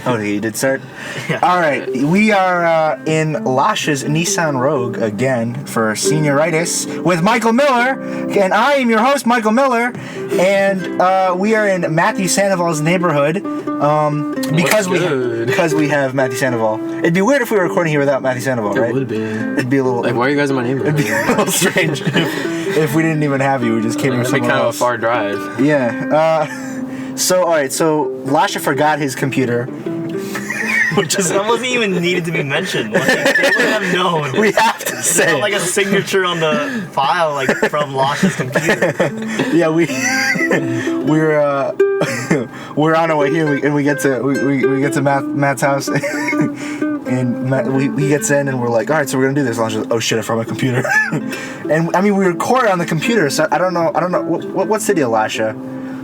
Oh, he did start? Yeah. All right. We are in Lasia's Nissan Rogue again for Senioritis with Michael Miller. And I am your host, Michael Miller. And we are in Matthew Sandoval's neighborhood because we have Matthew Sandoval. It'd be weird if we were recording here without Matthew Sandoval, right? It would be. It'd be a little... Like, why are you guys in my neighborhood? It'd be a little strange if we didn't even have you. We just came here It'd be somewhere kind else. of a far drive. Yeah. So, all right. So, Lasia forgot his computer. Which is that wasn't even needed to be mentioned. Like, they would have known. We have to say It's not like a signature on the file, like from Lasia's computer. Yeah, we're on our way here, and we get to Matt's house, and Matt, he gets in, and we're like, all right, so we're gonna do this. Lasia, oh shit, I forgot my computer. And I mean, we record on the computer, so I don't know. What's the deal, Lasia?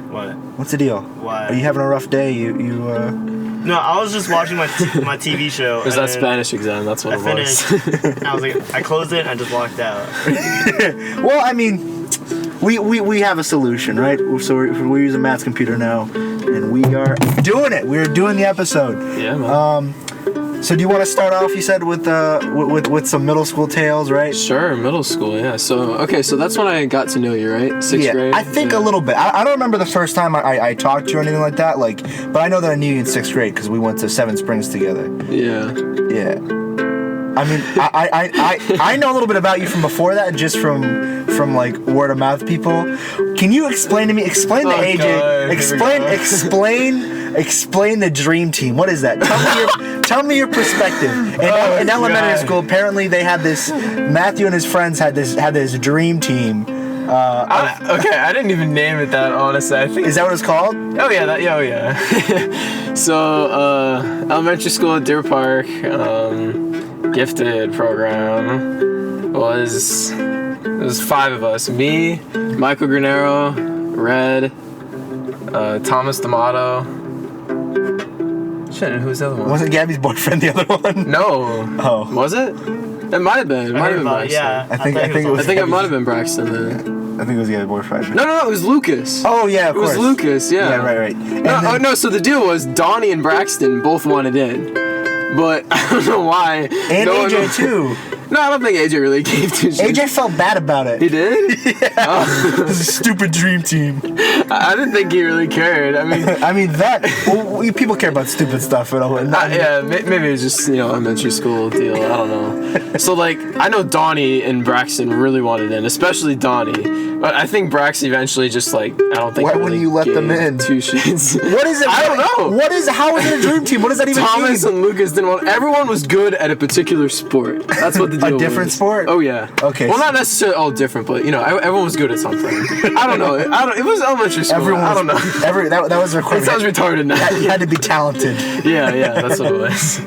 What? What's the deal? Why? Are you having a rough day? No, I was just watching my TV show. It was that Spanish exam, that's what I finished. And I was like, I closed it and I just walked out. Well, I mean, we have a solution, right? So we're using Matt's computer now, and we are doing it. We're doing the episode. Yeah, man. So do you want to start off? You said with some middle school tales, right? Sure, middle school, yeah. So that's when I got to know you, right? 6th grade? I think a little bit. I don't remember the first time I talked to you or anything like that, but I know that I knew you in 6th grade because we went to Seven Springs together. Yeah. Yeah. I mean, I know a little bit about you from before that, just from like word of mouth people. Can you explain to me? Explain to AJ. God, Explain the dream team. What is that? Tell me your perspective. In elementary school, apparently they had this. Matthew and his friends had this dream team. I didn't even name it that, honestly. I think. Is that what it's called? Oh yeah. So elementary school at Deer Park, gifted program was. It was 5 of us. Me, Michael Granero, Red, Thomas D'Amato. Shit, who's the other one? Wasn't Gabby's boyfriend the other one? No. Oh. Was it? It might have been. It might have been Braxton. Yeah, I think it might have been Braxton then. I think it was Gabby's boyfriend. No, it was Lucas. Oh yeah, of course. It was Lucas, yeah. Yeah, right. No, so the deal was Donnie and Braxton both wanted in. But I don't know why. And AJ too. No, I don't think AJ really gave two shits. AJ felt bad about it. He did? Yeah. Oh. This is a stupid dream team. I didn't think he really cared. I mean, people care about stupid stuff. Yeah, maybe it was just, elementary school deal. I don't know. So, I know Donnie and Braxton really wanted in, especially Donnie. But I think Braxton eventually just, I don't think why really wouldn't you let them in? Two shits. What is it? I don't know. How is it a dream team? What does that even mean? Thomas and Lucas didn't want. Everyone was good at a particular sport. That's what the deal was. A different sport? Oh, yeah. Okay. Well, not necessarily all different, but, everyone was good at something. I don't know. It was elementary school. I don't know. That was a requirement. It sounds retarded now. You had to be talented. Yeah, that's what it was.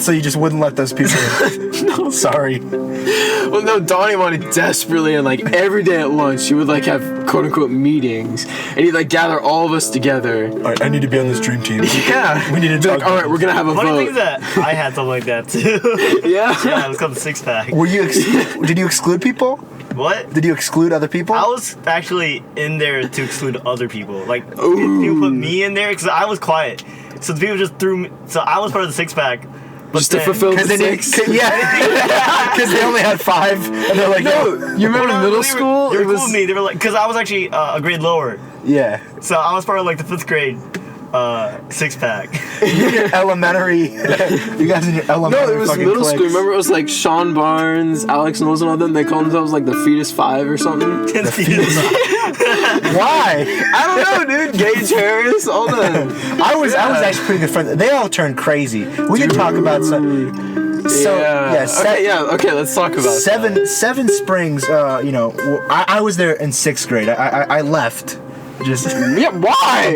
So you just wouldn't let those people in? No. Sorry. Well, no, Donnie wanted desperately, and every day at lunch, he would have quote unquote meetings, and he'd gather all of us together. All right, I need to be on this dream team. Yeah, we need to talk. All right, we're gonna have a vote. Funny thing is that I had something like that too. Yeah, it was called the 6-pack. Were you? Did you exclude people? What? Did you exclude other people? I was actually in there to exclude other people. People put me in there because I was quiet. So the people just threw me. So I was part of the 6-pack. Just to fulfill the 6? Yeah. Because they only had 5. And they're like, no. You remember middle school? They were cool with me. They were because I was actually a grade lower. Yeah. So I was part of the 5th grade 6-pack. Elementary. You guys in your elementary. No, it was middle school. Remember, it was Sean Barnes, Alex Knowles, and all them. They called themselves the Fetus 5 or something. The Fetus 5. Why? I don't know, dude. Gage Harris, all them. I was actually pretty good friends. They all turned crazy. We can talk about some. So okay. Let's talk about Seven Springs. I was there in 6th grade. I left. Just why?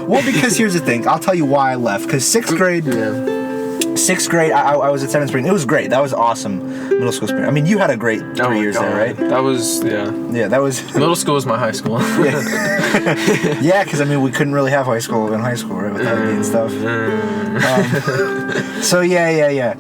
Well, because here's the thing. I'll tell you why I left. Because 6th grade. Yeah. 6th grade, I was at 7th Spring. It was great. That was awesome middle school experience. I mean, you had a great 3 years there, right? That was, yeah. Yeah, that was... Middle school was my high school. Yeah, because, I mean, we couldn't really have high school in high school, right, with that and stuff. So, yeah.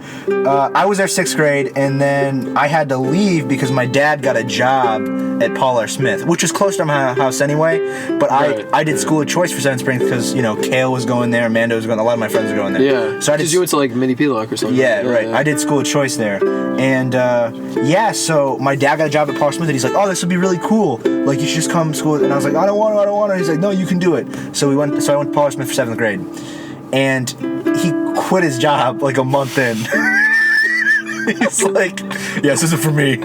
I was there 6th grade, and then I had to leave because my dad got a job at Paul R. Smith, which is close to my house anyway, but I did school of choice for 7th Spring because, you know, Kale was going there, Amanda was going, a lot of my friends were going there. Yeah, so because you went to, like, Mini Pelock or something. Yeah, right. I did school of choice there. And, so my dad got a job at Paul R. Smith, and he's like, oh, this would be really cool. Like, you should just come to school. And I was like, I don't want to. He's like, no, you can do it. So I went to Paul R. Smith for 7th grade. And he quit his job like a month in. He's like, yeah, this isn't for me.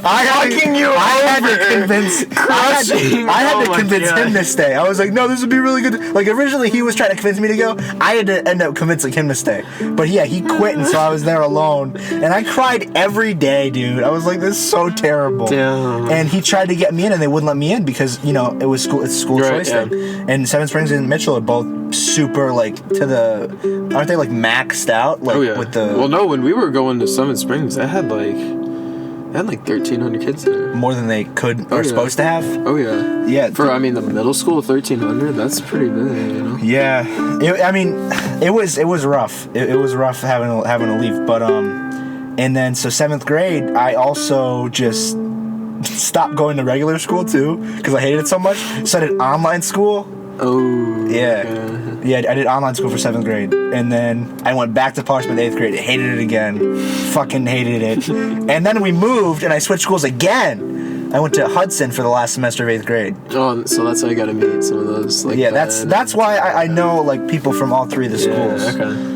I had to convince him to stay. I was like, no, this would be really good. Like, originally he was trying to convince me to go. I had to end up convincing him to stay. But yeah, he quit, and so I was there alone. And I cried every day, dude. I was like, this is so terrible. Damn. And he tried to get me in, and they wouldn't let me in because, you know, it's a school choice thing. And 7 Springs and Mitchell are both super, like, aren't they, like, maxed out? Like, with the... Well, no, when we were going to 7 Springs, they had like 1,300 kids there. More than they could or supposed to have. Oh yeah. Yeah. For the middle school 1,300, that's pretty big, you know. Yeah. It was rough. It was rough having to leave. But and then so 7th grade, I also just stopped going to regular school too because I hated it so much. So I did online school. Oh. Yeah. Yeah, I did online school for 7th grade. And then I went back to Paul R. Smith 8th grade. Hated it again. Fucking hated it. And then we moved and I switched schools again. I went to Hudson for the last semester of 8th grade. Oh, so that's how you got to meet some of those. Like, yeah, that's why I know like people from all 3 of the schools. Yeah, okay.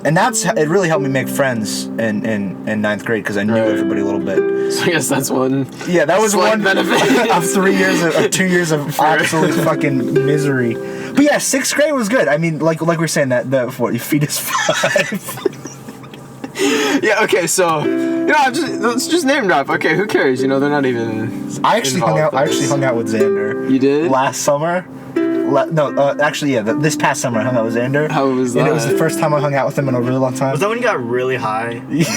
And it really helped me make friends in 9th grade because I knew everybody a little bit. So I guess that's one. Yeah, that was one benefit of 3 years of 2 years of absolute fucking misery. But yeah, 6th grade was good. I mean, like we were saying that you feed us 5. Yeah. Okay. So let's just name drop. Okay. Who cares? You know, they're not even. I actually hung out with Xander. You did? Last summer. This past summer I hung out with Xander. How was that? And it was the first time I hung out with him in a really long time. Was that when you got really high? Yes.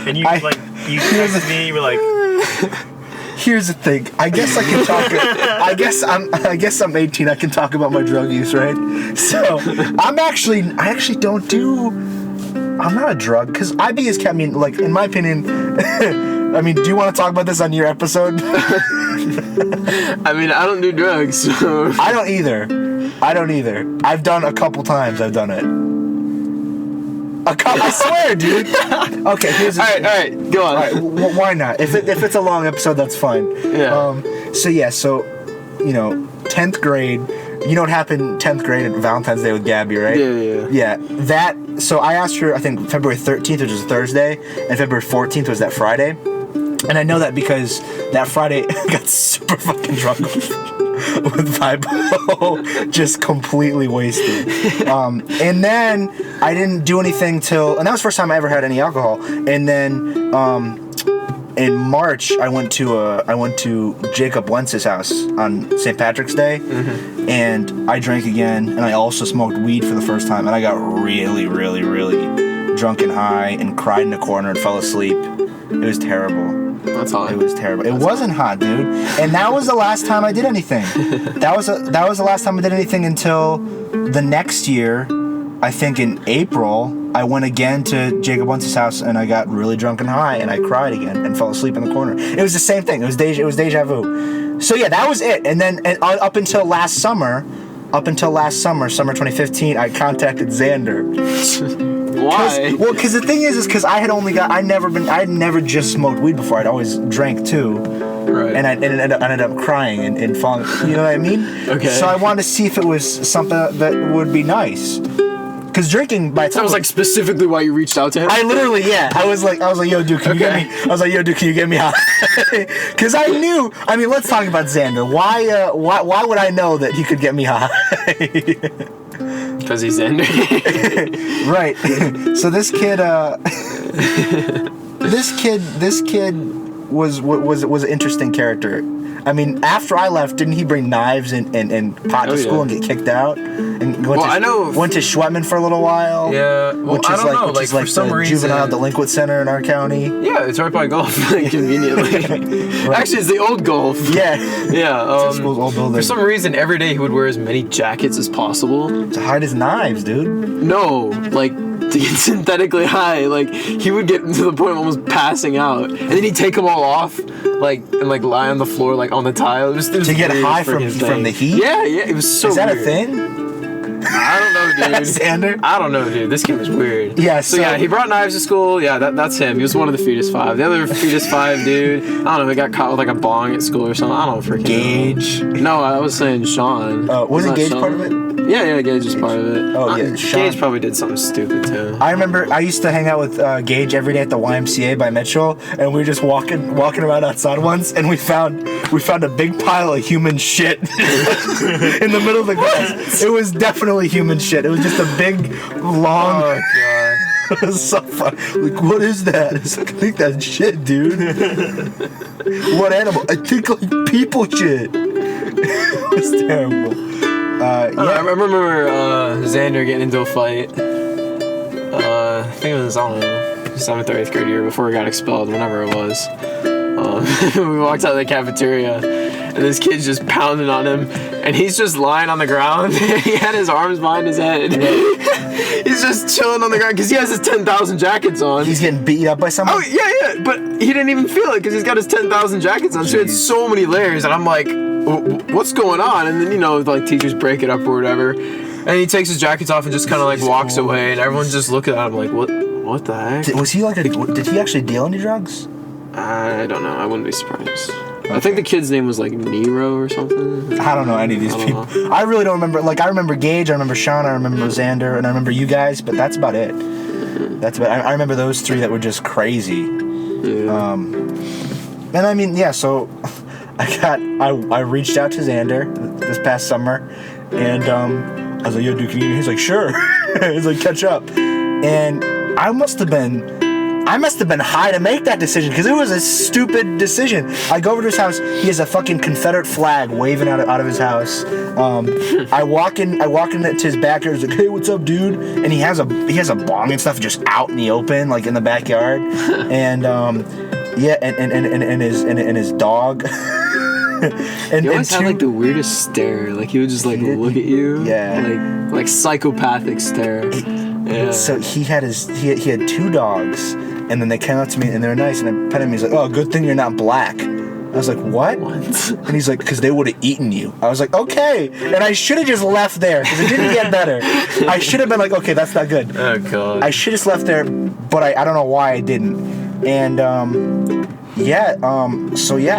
And you texted me. You were like. Here's the thing. I guess I can talk. I guess I'm 18. I can talk about my drug use, right? So I actually don't do. I'm not a drug because IB has kept me like in my opinion. I mean, do you want to talk about this on your episode? I mean, I don't do drugs, so. I don't either. I've done a couple times. I've done it. I swear, dude. Okay, here's the all right, go on. All right, why not? If it's a long episode, that's fine. Yeah. So 10th grade. You know what happened 10th grade at Valentine's Day with Gabby, right? Yeah. So I asked her, I think February 13th, which was a Thursday, and February 14th was that Friday. And I know that because that Friday I got super fucking drunk with Vibo, just completely wasted. And then I didn't do anything and that was the first time I ever had any alcohol. And then in March I went to Jacob Wentz's house on St. Patrick's Day, and I drank again, and I also smoked weed for the first time, and I got really, really, really drunk and high and cried in a corner and fell asleep. It was terrible. That's hot. It was terrible. It wasn't hot, dude. And that was the last time I did anything. That was the last time I did anything until the next year. I think in April, I went again to Jacob Wentz's house and I got really drunk and high and I cried again and fell asleep in the corner. It was the same thing. It was deja vu. So yeah, that was it. And then up until last summer, summer 2015, I contacted Xander. Why? Well, because the thing is because I had never just smoked weed before. I'd always drank too. Right. And I ended up crying and falling. You know what I mean? Okay. So I wanted to see if it was something that would be nice. Because drinking by itself. That was like specifically why you reached out to him? I literally, yeah. I was like, yo, dude, can you get me? I was like, yo, dude, can you get me high? Because I knew. I mean, let's talk about Xander. Why would I know that he could get me high? Because he's Xander. Right. So this kid was an interesting character. I mean, after I left, didn't he bring knives and pot to school and get kicked out? And went to Schwetman for a little while. Yeah, well, which is which is for some the reason, juvenile delinquent center in our county. Yeah, it's right by golf, conveniently. Right. Actually, it's the old golf. Yeah. Yeah. It's school's old building. For some reason, every day he would wear as many jackets as possible. To hide his knives, dude. No, like, to get synthetically high. Like, he would get to the point of almost passing out. And then he'd take them all off, and lie on the floor, on the tile. It was to get high from the heat? Yeah, it was so Is that weird. A thing? I don't know, dude. Xander? I don't know, dude. This kid was weird. Yeah, so yeah, he brought knives to school. Yeah, that's him. He was one of the fetus 5. The other fetus 5 dude, I don't know, he got caught with a bong at school or something. I don't freaking Gage? know. No, I was saying Sean. Wasn't Gage Sean? part of it? Yeah, Gage was part of it. Oh, yeah, Sean. Gage probably did something stupid, too. I remember I used to hang out with Gage every day at the YMCA by Mitchell, and we were just walking around outside once, and we found a big pile of human shit in the middle of the grass. It was definitely human shit. It was just a big, long... Oh, God. It was so fun. Like, what is that? It's like, I think that's shit, dude. What animal? I think people shit. It was terrible. I remember Xander getting into a fight. I think it was, 7th or 8th grade year before we got expelled, whenever it was. We walked out of the cafeteria, and this kid's just pounding on him, and he's just lying on the ground. He had his arms behind his head. He's just chilling on the ground because he has his 10,000 jackets on. He's getting beat up by someone? Oh, yeah, but he didn't even feel it because he's got his 10,000 jackets on. So he had so many layers, and I'm like, what's going on? And then, teachers break it up or whatever. And he takes his jackets off and just kind of walks away, and everyone's just looking at him like, what the heck? Was he did he actually deal any drugs? I don't know. I wouldn't be surprised. Okay. I think the kid's name was Nero or something. I don't know any of these people. I really don't remember. I remember Gage, I remember Sean, I remember Xander, and I remember you guys, but that's about it. I remember those 3 that were just crazy. Yeah. And I mean, yeah, so I reached out to Xander this past summer, and I was like, yo, dude, can you eat me? He's like, sure. He's like, catch up. And I must have been high to make that decision because it was a stupid decision. I go over to his house. He has a fucking Confederate flag waving out of his house. I walk into his backyard. He's like, hey, what's up, dude? And he has a bong and stuff just out in the open, in the backyard. And and his dog. He always had the weirdest stare. He would just look at you. Yeah. Like psychopathic stare. Yeah. So he had 2 dogs, and then they came up to me and they were nice, and I pet him. He's like, "Oh, good thing you're not black." I was like, "What?" And he's like, "Because they would have eaten you." I was like, "Okay," and I should have just left there because it didn't get better. I should have been like, "Okay, that's not good." Oh God. I should have just left there, but I don't know why I didn't. And I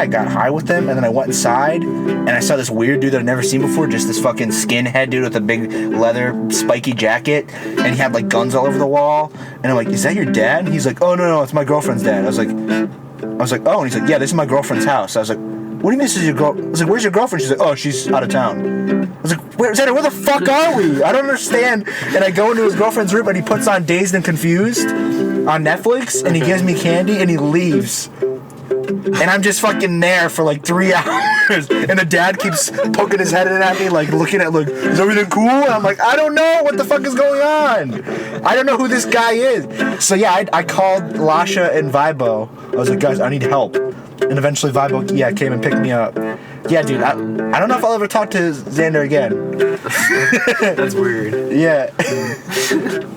got high with them, and then I went inside, and I saw this weird dude that I'd never seen before, just this fucking skinhead dude with a big leather spiky jacket, and he had guns all over the wall, and I'm like, is that your dad? And he's like, oh, no, it's my girlfriend's dad. I was like, oh, and he's like, yeah, this is my girlfriend's house. I was like, what do you mean this is your girl? I was like, where's your girlfriend? She's like, oh, she's out of town. I was like, where the fuck are we? I don't understand. And I go into his girlfriend's room, and he puts on Dazed and Confused on Netflix, and he gives me candy, and he leaves. And I'm just fucking there for 3 hours, and the dad keeps poking his head in at me, looking at, is everything cool? And I'm like, I don't know what the fuck is going on. I don't know who this guy is. So yeah, I called Lasia and Vibo. I was like, guys, I need help. And eventually Vibo, came and picked me up. Yeah, dude, I don't know if I'll ever talk to Xander again. That's weird. Yeah.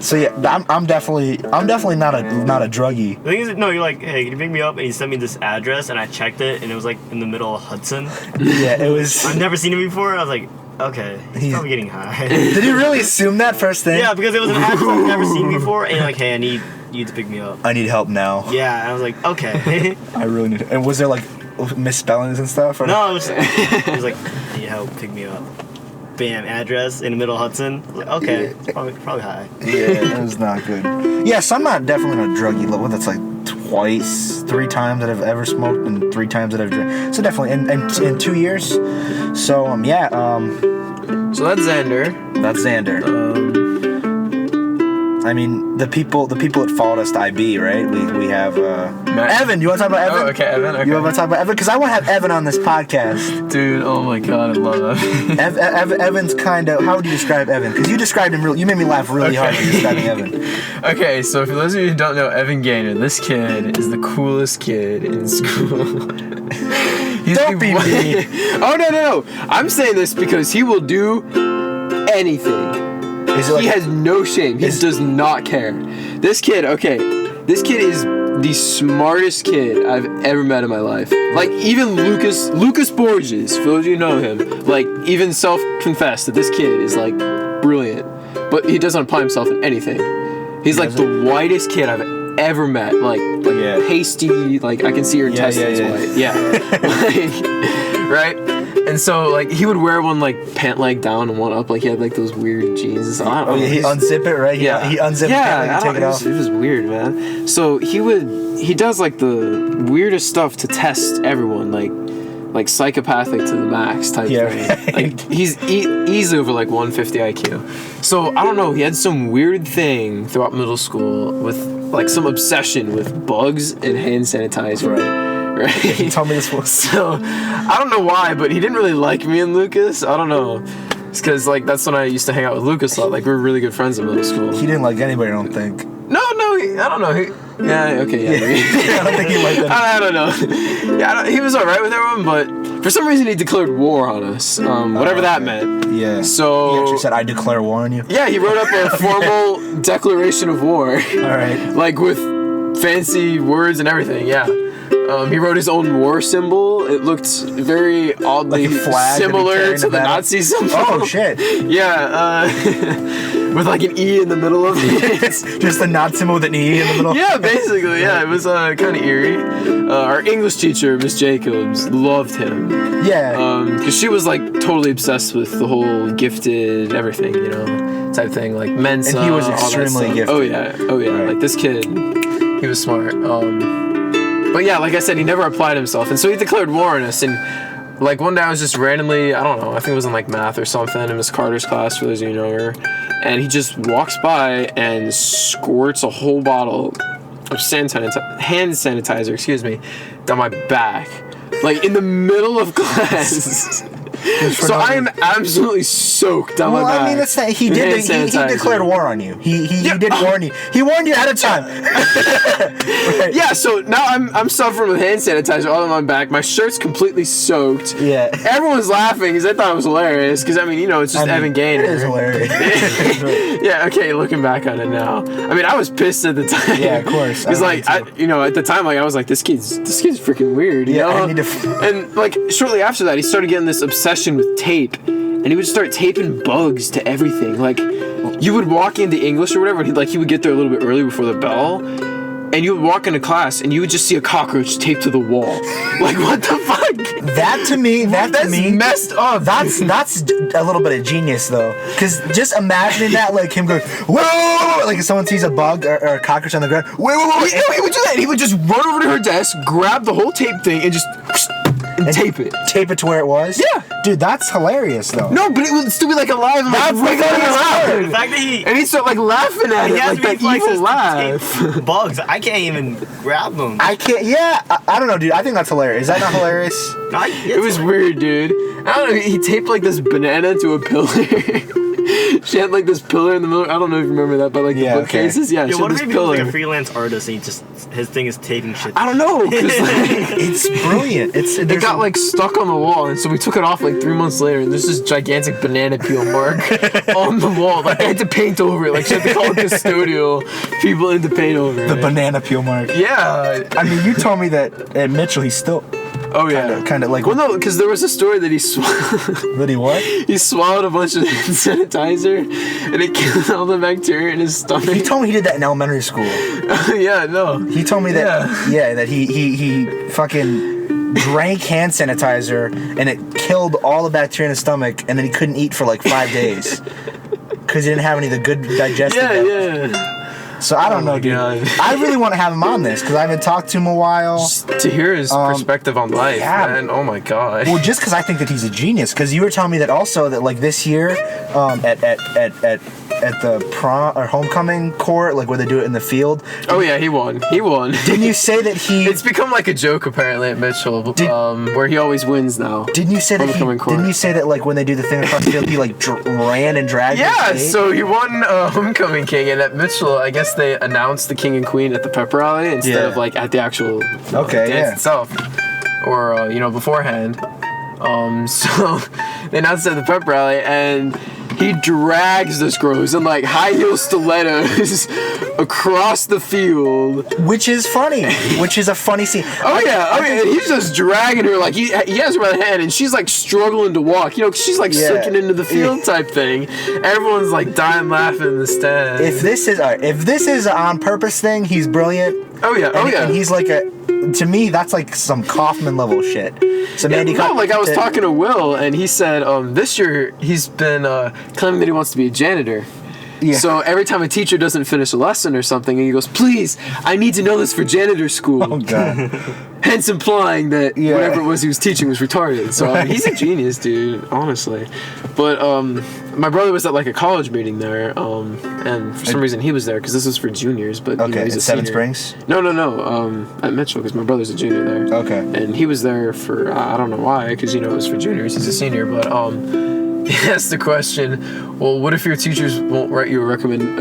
So yeah, I'm definitely not a druggie. The thing is, no, you're like, hey, can you pick me up? And he sent me this address, and I checked it, and it was in the middle of Hudson. Yeah, it was. I've never seen him before. I was like, okay, he's probably getting high. Did you really assume that first thing? Yeah, because it was an address I've never seen before, and you're like, hey, I need you to pick me up. I need help now. Yeah, and I was like, okay. I really need. And was there misspellings and stuff? Or? No, it was like, I need help, pick me up. Bam, address in the middle of Hudson. I was like, okay, it's probably high. Yeah, that was not good. Yeah, so I'm definitely not a druggie level. That's 3 times that I've ever smoked and 3 times that I've drank. So definitely in 2 years. So So that's Xander. That's Xander. I mean, the people that followed us to IB, right? We have Evan. You want to talk about Evan? Oh, okay, Evan. Okay. You want to talk about Evan? Because I want to have Evan on this podcast. Dude, oh my god, I love Evan. Evan's kind of. How would you describe Evan? Because you described him. You made me laugh really hard when describing Evan. Okay, so for those of you who don't know Evan Gaynor, this kid is the coolest kid in school. Don't be me. Oh no! I'm saying this because he will do anything. He has no shame. He does not care. This kid is the smartest kid I've ever met in my life. Like, even Lucas Borges, for those of you who know him, like, even self-confessed that this kid is, like, brilliant. But he doesn't apply himself in anything. He's, like, the whitest kid I've ever met. Like pasty, like, I can see your intestines white. Yeah. Like, right? And so, like, he would wear one, like, pant leg down and one up. Like, he had, like, those weird jeans. I don't know. He unzip it, right? He unzip it and take it off. It was weird, man. So, he does, like, the weirdest stuff to test everyone, like psychopathic to the max type thing. Right. Like, he's easily over, like, 150 IQ. So, I don't know, he had some weird thing throughout middle school with, like, some obsession with bugs and hand sanitizer. Right? He told me this was. So, I don't know why, but he didn't really like me and Lucas. I don't know. It's because, like, that's when I used to hang out with Lucas a lot. Like, we were really good friends in middle school. He didn't like anybody, I don't think. No, I don't know. I don't think he liked that. I don't know. Yeah, he was alright with everyone, but for some reason he declared war on us. Whatever that meant. Yeah. So he actually said, "I declare war on you." Yeah, he wrote up a formal declaration of war. Alright. Like, with fancy words and everything, yeah. He wrote his own war symbol. It looked very oddly similar to the Nazi symbol. Oh, shit. Yeah, with like an E in the middle of it. Just a Nazi symbol with an E in the middle? Yeah, basically, yeah. It was kind of eerie. Our English teacher, Miss Jacobs, loved him. Yeah. Because she was like totally obsessed with the whole gifted everything, you know, type thing. Like Mensa. And he was extremely gifted. Oh, yeah. Right. Like, this kid, he was smart. But yeah, like I said, he never applied himself, and so he declared war on us. And like, one day I was just randomly, I don't know, I think it was in like math or something, in Miss Carter's class, for those of you who know her, and he just walks by and squirts a whole bottle of hand sanitizer, down my back, like in the middle of class. So I am absolutely soaked down my back. Well, I mean, that's not, he declared war on you. He did warn you. He warned you ahead of time. Right. Yeah, so now I'm suffering with hand sanitizer all on my back. My shirt's completely soaked. Yeah. Everyone's laughing because they thought it was hilarious. Because, I mean, you know, it's just Evan Gaynor. It is hilarious. Yeah, okay, looking back on it now. I mean, I was pissed at the time. Yeah, of course. Because, like, you know, at the time, like, I was like, this kid's freaking weird, you know? I need to and, like, shortly after that, he started getting this obsession with tape, and he would start taping bugs to everything. Like, you would walk into English or whatever, and he would get there a little bit early before the bell, and you would walk into class, and you would just see a cockroach taped to the wall. Like, what the fuck? That's messed up. That's a little bit of genius, though, because just imagining that, like him going, whoa, like if someone sees a bug or a cockroach on the ground, wait. He would do that. He would just run over to her desk, grab the whole tape thing, and just tape it. Tape it to where it was? Yeah. Dude, that's hilarious, though. No, but it would still be like alive and like wiggling around. The fact that and he'd start like laughing at it, like that evil laugh. Bugs, I can't even grab them. I can't, I don't know, dude. I think that's hilarious. Is that not hilarious? It was weird, dude. I don't know, he taped like this banana to a pillar. She had like this pillar in the middle. I don't know if you remember that, but like the bookcases. Okay. Yeah, Yo, she what had if this he was pillar. like a freelance artist and his thing is taping shit? I don't know, because it's brilliant. It got like stuck on the wall, and so we took it off like 3 months later, and there's this gigantic banana peel mark on the wall. Like, I had to paint over it. Like, she had to call a custodial people in to paint over the banana peel mark. Yeah. I mean, you told me that at Mitchell he's still. Oh yeah, kind of like. Well, no, because there was a story that he swallowed. That he what? He swallowed a bunch of sanitizer, and it killed all the bacteria in his stomach. He told me he did that in elementary school. Yeah, no. He told me that. Yeah, that he fucking drank hand sanitizer, and it killed all the bacteria in his stomach, and then he couldn't eat for like 5 days because he didn't have any of the good digestive. Yeah. So I don't know, dude. God. I really want to have him on this because I haven't talked to him a while. Just to hear his perspective on life, yeah. man. Oh my god. Well, just because I think that he's a genius. Because you were telling me that also that like this year, at the prom or homecoming court, like where they do it in the field. Oh yeah, he won. He won. Didn't you say that he? It's become like a joke apparently at Mitchell, where he always wins now. Didn't you say that? Homecoming court. Didn't you say that like when they do the thing across the field, he like ran and dragged? Yeah, his so he won Homecoming King, and at Mitchell, I guess they announced the King and Queen at the pep rally instead of like at the actual dance itself, or beforehand. So they announced it at the pep rally, and he drags this girl who's in like high heel stilettos across the field, which is funny. Which is a funny scene. Oh yeah, and he's just dragging her like he has her by the hand, and she's like struggling to walk. You know, 'cause she's like sinking into the field type thing. Everyone's like dying laughing in the stand. If this is an on purpose thing, he's brilliant. Oh yeah, and he's like to me, that's like some Kaufman level shit. So Mandy I was talking to Will, and he said this year he's been claiming that he wants to be a janitor. Yeah. So every time a teacher doesn't finish a lesson or something, and he goes, "Please, I need to know this for janitor school." Oh God. Hence implying that whatever it was he was teaching was retarded. So he's a genius, dude, honestly. But my brother was at like a college meeting there, and for some reason he was there because this was for juniors. But he's a Seven senior. Springs. No, at Mitchell because my brother's a junior there. Okay. And he was there for I don't know why because it was for juniors. He's a senior, but he asked the question, well, what if your teachers won't write you a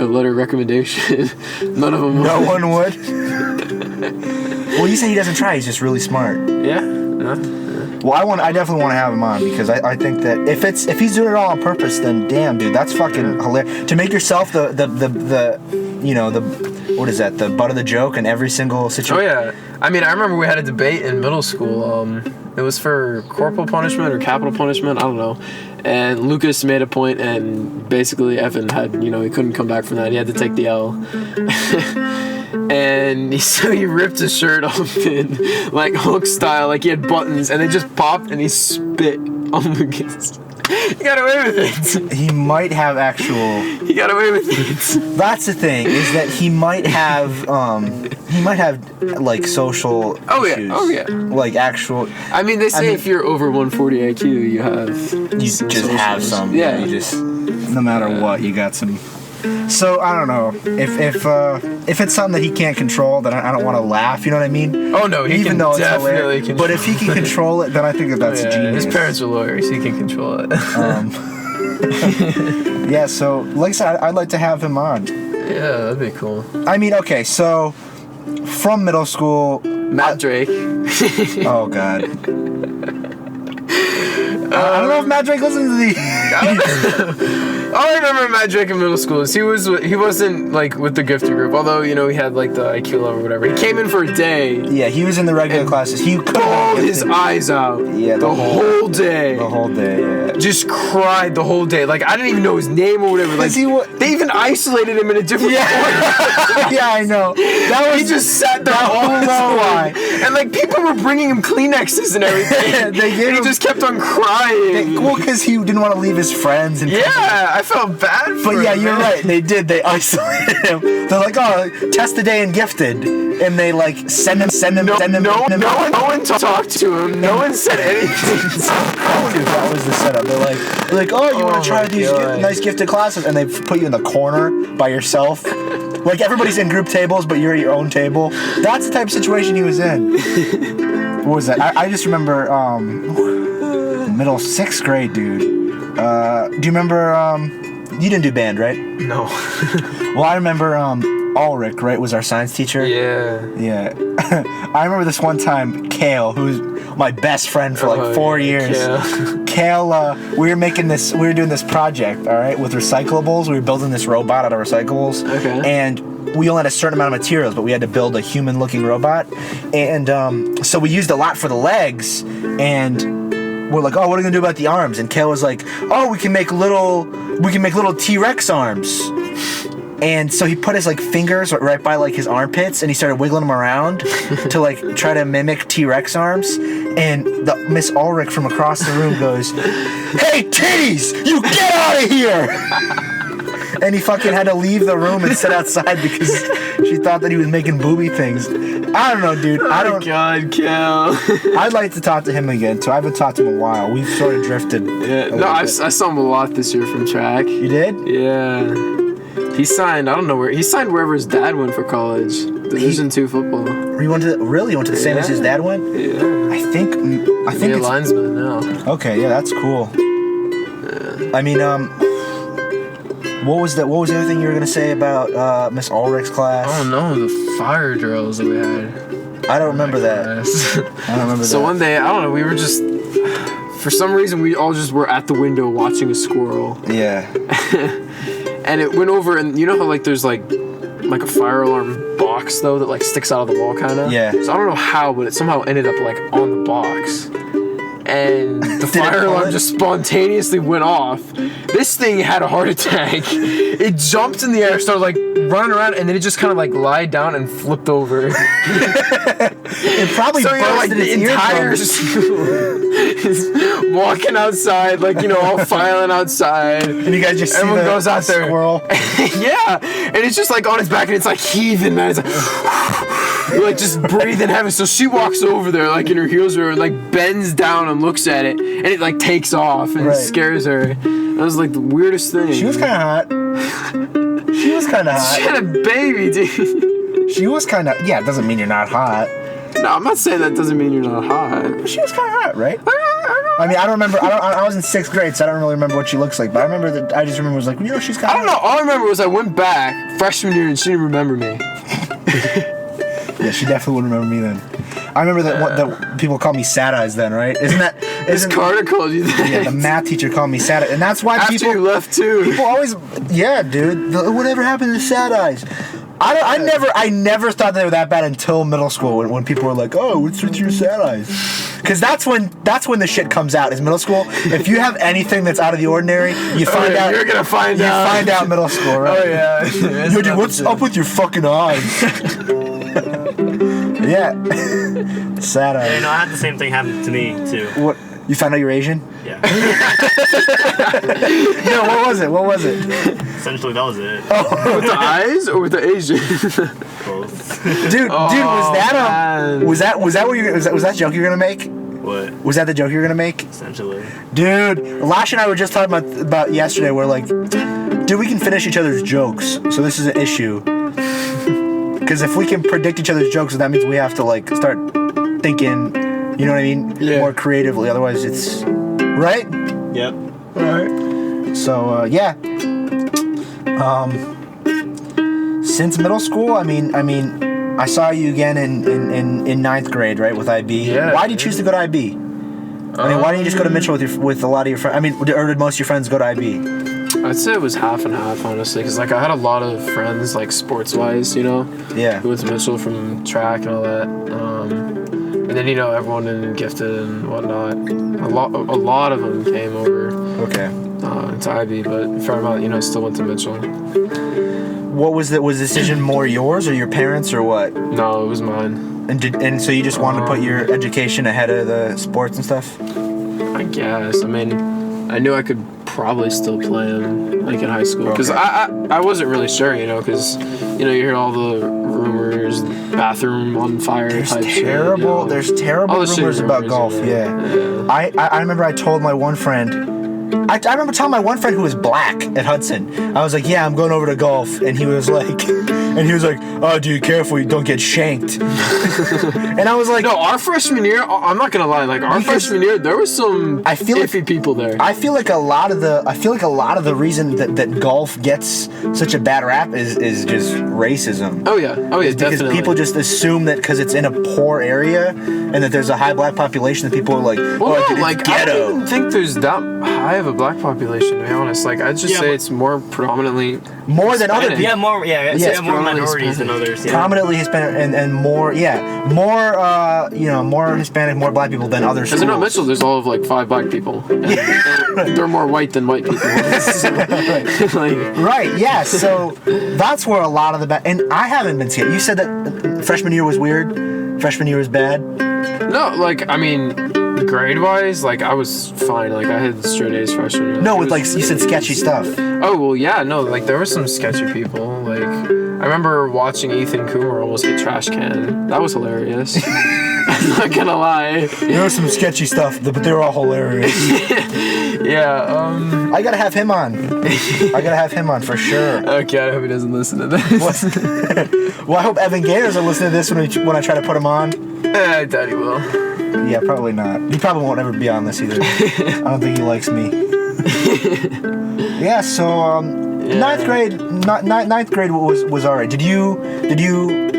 letter of recommendation? None of them would. No one would? Well, you say he doesn't try. He's just really smart. Yeah. Well, I definitely want to have him on because I think that if he's doing it all on purpose, then damn, dude, that's fucking hilarious. To make yourself the what is that? The butt of the joke in every single situation. Oh yeah. I mean, I remember we had a debate in middle school. It was for corporal punishment or capital punishment. I don't know. And Lucas made a point, and basically Evan had, he couldn't come back from that. He had to take the L. And so he ripped his shirt open, like Hulk style, like he had buttons, and they just popped, and he spit on Lucas. He got away with it. He might have He got away with it. That's the thing, is that he might have like social issues. Oh yeah. Like actual. I mean, they say if you're over 140 IQ, you just have some. Yeah. You just, no matter what, you got some. So I don't know if it's something that he can't control, then I don't want to laugh. You know what I mean? Oh no, he can definitely control. But if he can control it, then I think that's genius. His parents are lawyers; he can control it. Yeah. So like I said, I'd like to have him on. Yeah, that'd be cool. I mean, okay, so from middle school, Matt Drake. Oh God. I don't know if Matt Drake listens to the. All I remember Matt Drake in middle school is he wasn't like with the gifted group, although he had like the IQ level or whatever. He came in for a day. Yeah, he was in the regular classes. He bawled his eyes out. Yeah, the whole day. The whole day. Yeah. Just cried the whole day. Like I didn't even know his name or whatever. Like they even isolated him in a different corner. Yeah, I know. He just sat there all alone. And like people were bringing him Kleenexes and everything. He just kept on crying. Well, because he didn't want to leave his friends. And I felt bad for him. But yeah, you're right. They did. They isolated him. They're like, oh, test the day in gifted. And they like send him. No one talked to him. No one said anything. That was the setup. They're like, oh, you want to try these nice gifted classes? And they put you in the corner by yourself. Like everybody's in group tables, but you're at your own table. That's the type of situation he was in. What was that? I just remember middle 6th grade, dude. Do you remember? You didn't do band, right? No. Well, I remember Ulrich, right, was our science teacher. Yeah. I remember this one time, Kale, who's my best friend for like 4 years. Kale, we were doing this project, all right, with recyclables. We were building this robot out of recyclables. Okay. And we only had a certain amount of materials, but we had to build a human-looking robot. And so we used a lot for the legs, and we're like, oh, what are we gonna do about the arms? And Kale was like, oh, we can make little T-Rex arms. And so he put his like fingers right by like his armpits, and he started wiggling them around to like try to mimic T-Rex arms. And the Miss Ulrich from across the room goes, "Hey, titties, you get out of here!" and he fucking had to leave the room and sit outside because she thought that he was making booby things. I don't know, dude. I don't. God, Cal. I'd like to talk to him again too. I haven't talked to him in a while. We've sort of drifted. Yeah. No, I saw him a lot this year from track. You did? Yeah. He signed. I don't know where. He signed wherever his dad went for college. Division II football. He went to the same as his dad went. Yeah. I think He's a linesman now. Okay, yeah, that's cool. I mean, what was the other thing you were gonna say about Miss Ulrich's class? Oh no, the fire drills that we had. I don't remember that. I don't remember So that. one day, I don't know, we were just, for some reason, we all just were at the window watching a squirrel. Yeah. And it went over, and you know how like there's like a fire alarm box though that like sticks out of the wall kind of. Yeah. So I don't know how, but it somehow ended up like on the box. And the fire alarm just spontaneously went off. This thing had a heart attack. It jumped in the air, started like running around, and then it just kind of like lied down and flipped over. It probably So you know, like bursted the its entire eardrums. school is walking outside, like you know, all filing outside. And you guys just see Everyone the, goes out the there. squirrel. Yeah, and it's just like on its back, and it's like heaving, man. It's like just breathing heavy. So she walks over there, like in her heels, or like bends down and looks at it, and it like takes off and Right. scares her. That was like the weirdest thing. She was kind of hot. She was kind of She hot. had a baby, dude. She was kind of. Yeah, it doesn't mean you're not hot. No, I'm not saying that doesn't mean you're not hot. She was kind of hot, right? I mean, I don't remember. I was in 6th grade, so I don't really remember what she looks like. But I remember that. I just remember it was like, you know, she's kind of. I don't know. All I remember was I went back freshman year and she didn't remember me. Yeah, she definitely wouldn't remember me then. I remember that that people call me Sad Eyes then, right? Isn't Carter called you that. Yeah, the math teacher called me Sad Eyes, and that's why After you left too. people always, yeah, dude. Whatever happened to Sad Eyes? I never thought they were that bad until middle school when people were like, oh, what's with your Sad Eyes? Because that's when the shit comes out. Is middle school. If you have anything that's out of the ordinary, you find out. You're gonna find You out. find out middle school, right? Oh yeah. Yo, dude, what's up with your fucking eyes? Yeah. Sad Yeah, eyes. no, I had the same thing happen to me too. What? You found out you're Asian? Yeah. No, what was it? Essentially, that was it. With the eyes or with the Asian? Both. Dude, was that what you was that joke you were gonna make? What? Was that the joke you were gonna make? Essentially. Dude, Lasia and I were just talking about yesterday. We're like, dude, we can finish each other's jokes, so this is an issue. Because if we can predict each other's jokes, that means we have to like start thinking, you know what I mean, Yeah. more creatively. Otherwise, it's right. Yep. All right. So yeah. Since middle school, I mean, I saw you again in 9th grade, right, with IB. Yeah. Why did you choose to go to IB? I mean, why didn't you just go to Mitchell with a lot of your friends? I mean, or did most of your friends go to IB? I'd say it was half and half, honestly, because like I had a lot of friends, like sports-wise, you know, Yeah. who went to Mitchell from track and all that. And then you know everyone in gifted and whatnot. A lot of them came over Okay. to IB, but a fair amount, you know, still went to Mitchell. What was the decision more yours or your parents or what? No, it was mine. And so you just wanted to put your education ahead of the sports and stuff? I guess. I mean, I knew I could probably still play him like in high school because Okay. I wasn't really sure, you know, because you know you hear all the rumors, bathroom on fire There's type shit. terrible. You know. There's terrible All the shit rumors about rumors, golf. you know. Yeah. I remember I told my one friend. I remember telling my one friend who was black at Hudson. I was like, "Yeah, I'm going over to golf," and he was like, "Oh, dude, careful, you don't get shanked." And I was like, No, our freshman year, I'm not gonna lie. Like our Because freshman year, there was some I feel like- iffy people there. I feel like a lot of the reason that golf gets such a bad rap is just racism. oh yeah, Because definitely. people just assume that because it's in a poor area and that there's a high black population, that people are like, well, "Oh, no, dude, it's like I ghetto." don't even think there's that high of a black population. To be honest, like I'd just Yeah, say but- it's more predominantly More than other Hispanic. people. Yeah, more. Yeah, Yes, yeah, more predominantly minorities than Hispanic. others. Yeah. Predominantly Hispanic and more more Hispanic, more black people than other Because schools. in Mitchell, there's all of like 5 black people. And they're more white than white people. So, like, Right, yeah, so that's where a lot of the and I haven't been scared. You said that freshman year was weird, freshman year was bad. no, like I mean, grade-wise, like, I was fine. Like, I had straight A's freshman year. No, with like you said, sketchy stuff. Oh, well, yeah, no, like, there were some sketchy people. Like, I remember watching Ethan Coomer almost get trash canned. That was hilarious. I'm not gonna lie. There was some sketchy stuff, but they were all hilarious. Yeah, I gotta have him on. I gotta have him on for sure. Okay, I hope he doesn't listen to this. Well, I hope Evan Gators will listen to this when I try to put him on. I doubt he will. Yeah, probably not. He probably won't ever be on this either. I don't think he likes me. Yeah, so ninth grade was alright. Did you? I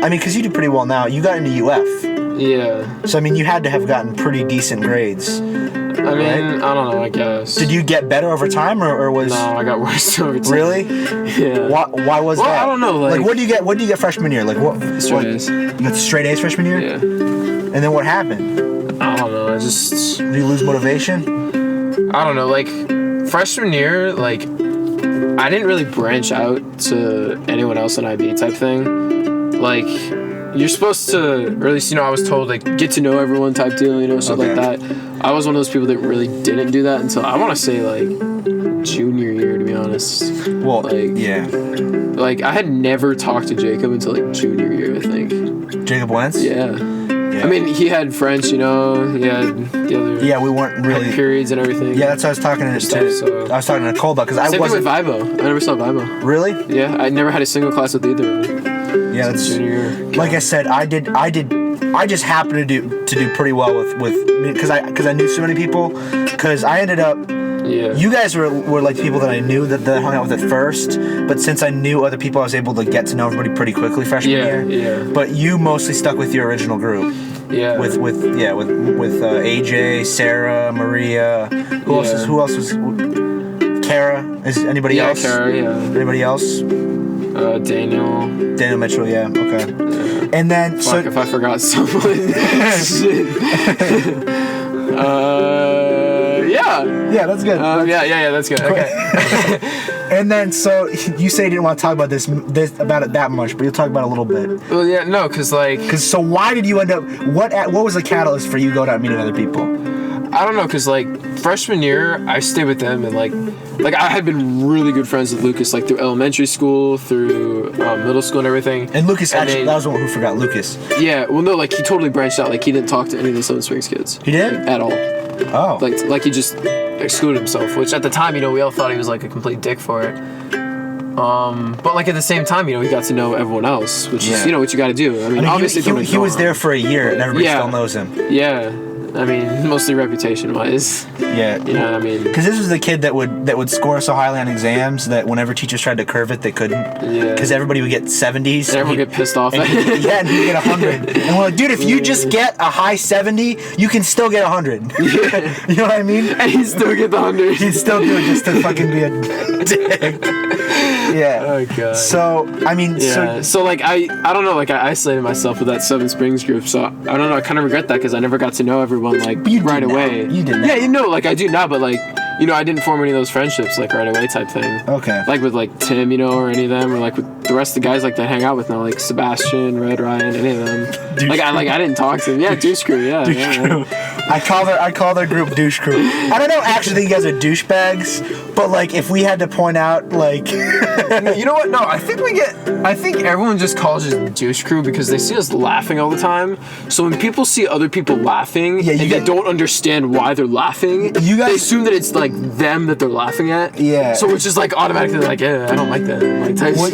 mean, because you do pretty well now. You got into UF. Yeah. So I mean, you had to have gotten pretty decent grades. I mean, I don't know, I guess. Did you get better over time, or was? No, I got worse over time. Really? Yeah. Why was that? I don't know. Like what do you get? What do you get freshman year? Like what? Straight A's. You got straight A's freshman year. Yeah. And then what happened? I don't know. Did you lose motivation? I don't know. Like freshman year, like I didn't really branch out to anyone else in IB type thing. Like you're supposed to, or at least I was told like get to know everyone type deal, stuff like that. I was one of those people that really didn't do that until I want to say like junior year, to be honest. Well, like yeah. Like I had never talked to Jacob until like junior year, I think. Jacob Wentz? Yeah. I mean, he had French, he had the other. Yeah, we weren't really periods and everything. Yeah, that's what I was talking to. So. I was talking to Nicole about because I Same wasn't. Same thing with Vibo. I never saw Vibo. Really? Yeah, I never had a single class with either of them. Yeah, that's junior year. Like I said, I just happened to do pretty well with because I knew so many people. Because I ended up. Yeah. You guys were like people that I knew that I hung out with at first, but since I knew other people, I was able to get to know everybody pretty quickly freshman year. Yeah. But you mostly stuck with your original group. Yeah. With AJ, Sarah, Maria. Who else was? Kara. Is anybody else? Yeah, Kara. Yeah. Anybody else? Daniel Mitchell. Yeah. Okay. Yeah. And then Fuck, if I forgot someone. Shit. Yeah, that's good. Yeah, that's good. Okay. And then, so you say you didn't want to talk about this about it that much, but you'll talk about it a little bit. Well, yeah, no, so why did you end up? What was the catalyst for you going out meeting other people? I don't know, cause like freshman year I stayed with them and like I had been really good friends with Lucas like through elementary school, through middle school and everything. And Lucas that was the one who forgot Lucas. Yeah, well no, like he totally branched out. Like he didn't talk to any of the Seven Springs kids. He did? Like, at all. Oh. Like he just excluded himself, which at the time, we all thought he was like a complete dick for it. But like at the same time, he got to know everyone else, which is what you got to do. I mean obviously he was there for a year and everybody still knows him. Yeah. I mean, mostly reputation-wise. Yeah. You know what I mean? Because this was the kid that would score so highly on exams that whenever teachers tried to curve it, they couldn't. Yeah. Because everybody would get 70s. And everyone would get pissed off at it. Yeah, and he'd get 100. And we're like, dude, if you just get a high 70, you can still get 100. Yeah. You know what I mean? And he'd still get the 100. He'd still do it just to fucking be a dick. Yeah. Oh, God. So, I mean... Yeah. So like, I don't know, like, I isolated myself with that Seven Springs group, so I don't know, I kind of regret that because I never got to know everyone, like, right away. You did. Yeah, like, I do now, but, like, I didn't form any of those friendships, like, right away type thing. Okay. Like, with, like, Tim, or any of them, or, like, with the rest of the guys, like, that I hang out with now, like, Sebastian, Red Ryan, any of them. I didn't talk to them. Yeah, Douche Crew, yeah. Douche Crew. I call their group Douche Crew. I don't actually think you guys are douchebags, but, like, if we had to point out, like... You know what? No, I think everyone just calls us Douche Crew because they see us laughing all the time. So when people see other people laughing and they don't understand why they're laughing, they assume that it's like them that they're laughing at. Yeah. So it's just like automatically like, yeah, I don't like that. Like type. Well,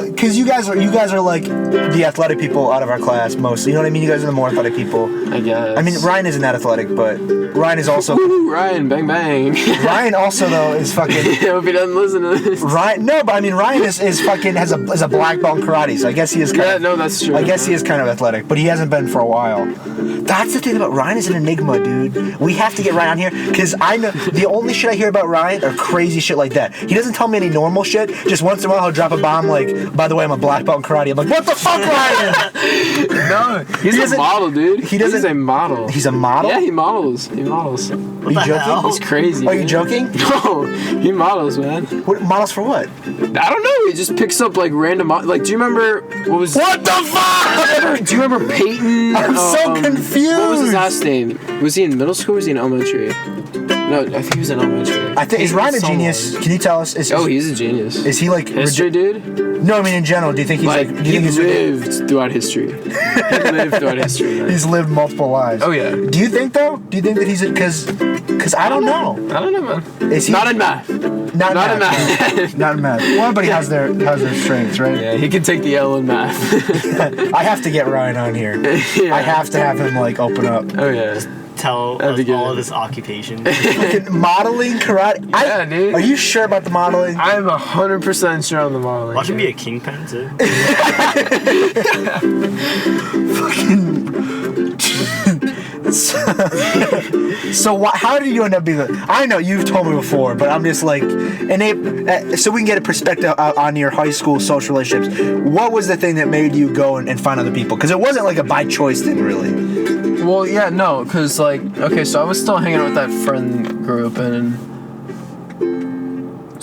because you guys are like the athletic people out of our class mostly. You know what I mean? You guys are the more athletic people. I guess. I mean, Ryan isn't that athletic, but Ryan is also. Woo, Ryan, bang bang. Ryan also though is fucking. I hope he doesn't listen to this. Ryan, no, but I mean Ryan is fucking has a black belt in karate, so I guess he is kind of. Yeah, no, that's true. I guess he is kind of athletic, but he hasn't been for a while. That's the thing about Ryan is an enigma, dude. We have to get Ryan on here because I know the only shit I hear about Ryan are crazy shit like that. He doesn't tell me any normal shit. Just once in a while he'll drop a bomb like by the way, I'm a black belt in karate. I'm like, what the fuck, Ryan? No, he's a model, dude. He doesn't. He's a model. He's a model? Yeah, he models. He models. Are you joking? He's crazy. Are you man. joking? No, he models, man. What, models for what? I don't know. He just picks up like random. Like, do you remember what was? What the fuck? Do you remember Peyton? I'm so confused. What was his last name? Was he in middle school or was he in elementary? No, I think he was in elementary. I think is Ryan a Someone. genius? Can you tell us? He's a genius. Is he like History, dude? No, I mean in general. Do you think he's like? Do you he think lived throughout history. He lived throughout history. Man. he's lived multiple lives? Oh yeah. Do you think though? Do you think that he's because I don't know. I don't know, man. Is he Not in math. Not in in math. Not in math. Well, everybody has their strengths, right? Yeah, he can take the L in math. I have to get Ryan on here. Yeah. I have to have him like open up. Oh yeah. Tell That'd be us good. all of his occupation. Fucking modeling, karate. Yeah, dude. Are you sure about the modeling? I'm 100% sure on the modeling. Watch him be a kingpin too. How did you end up being I know you've told me before, but I'm just like, so we can get a perspective on your high school social relationships. What was the thing that made you go and find other people? Because it wasn't like a by choice thing, really. Well, yeah, no, because, like, okay, so I was still hanging out with that friend group, and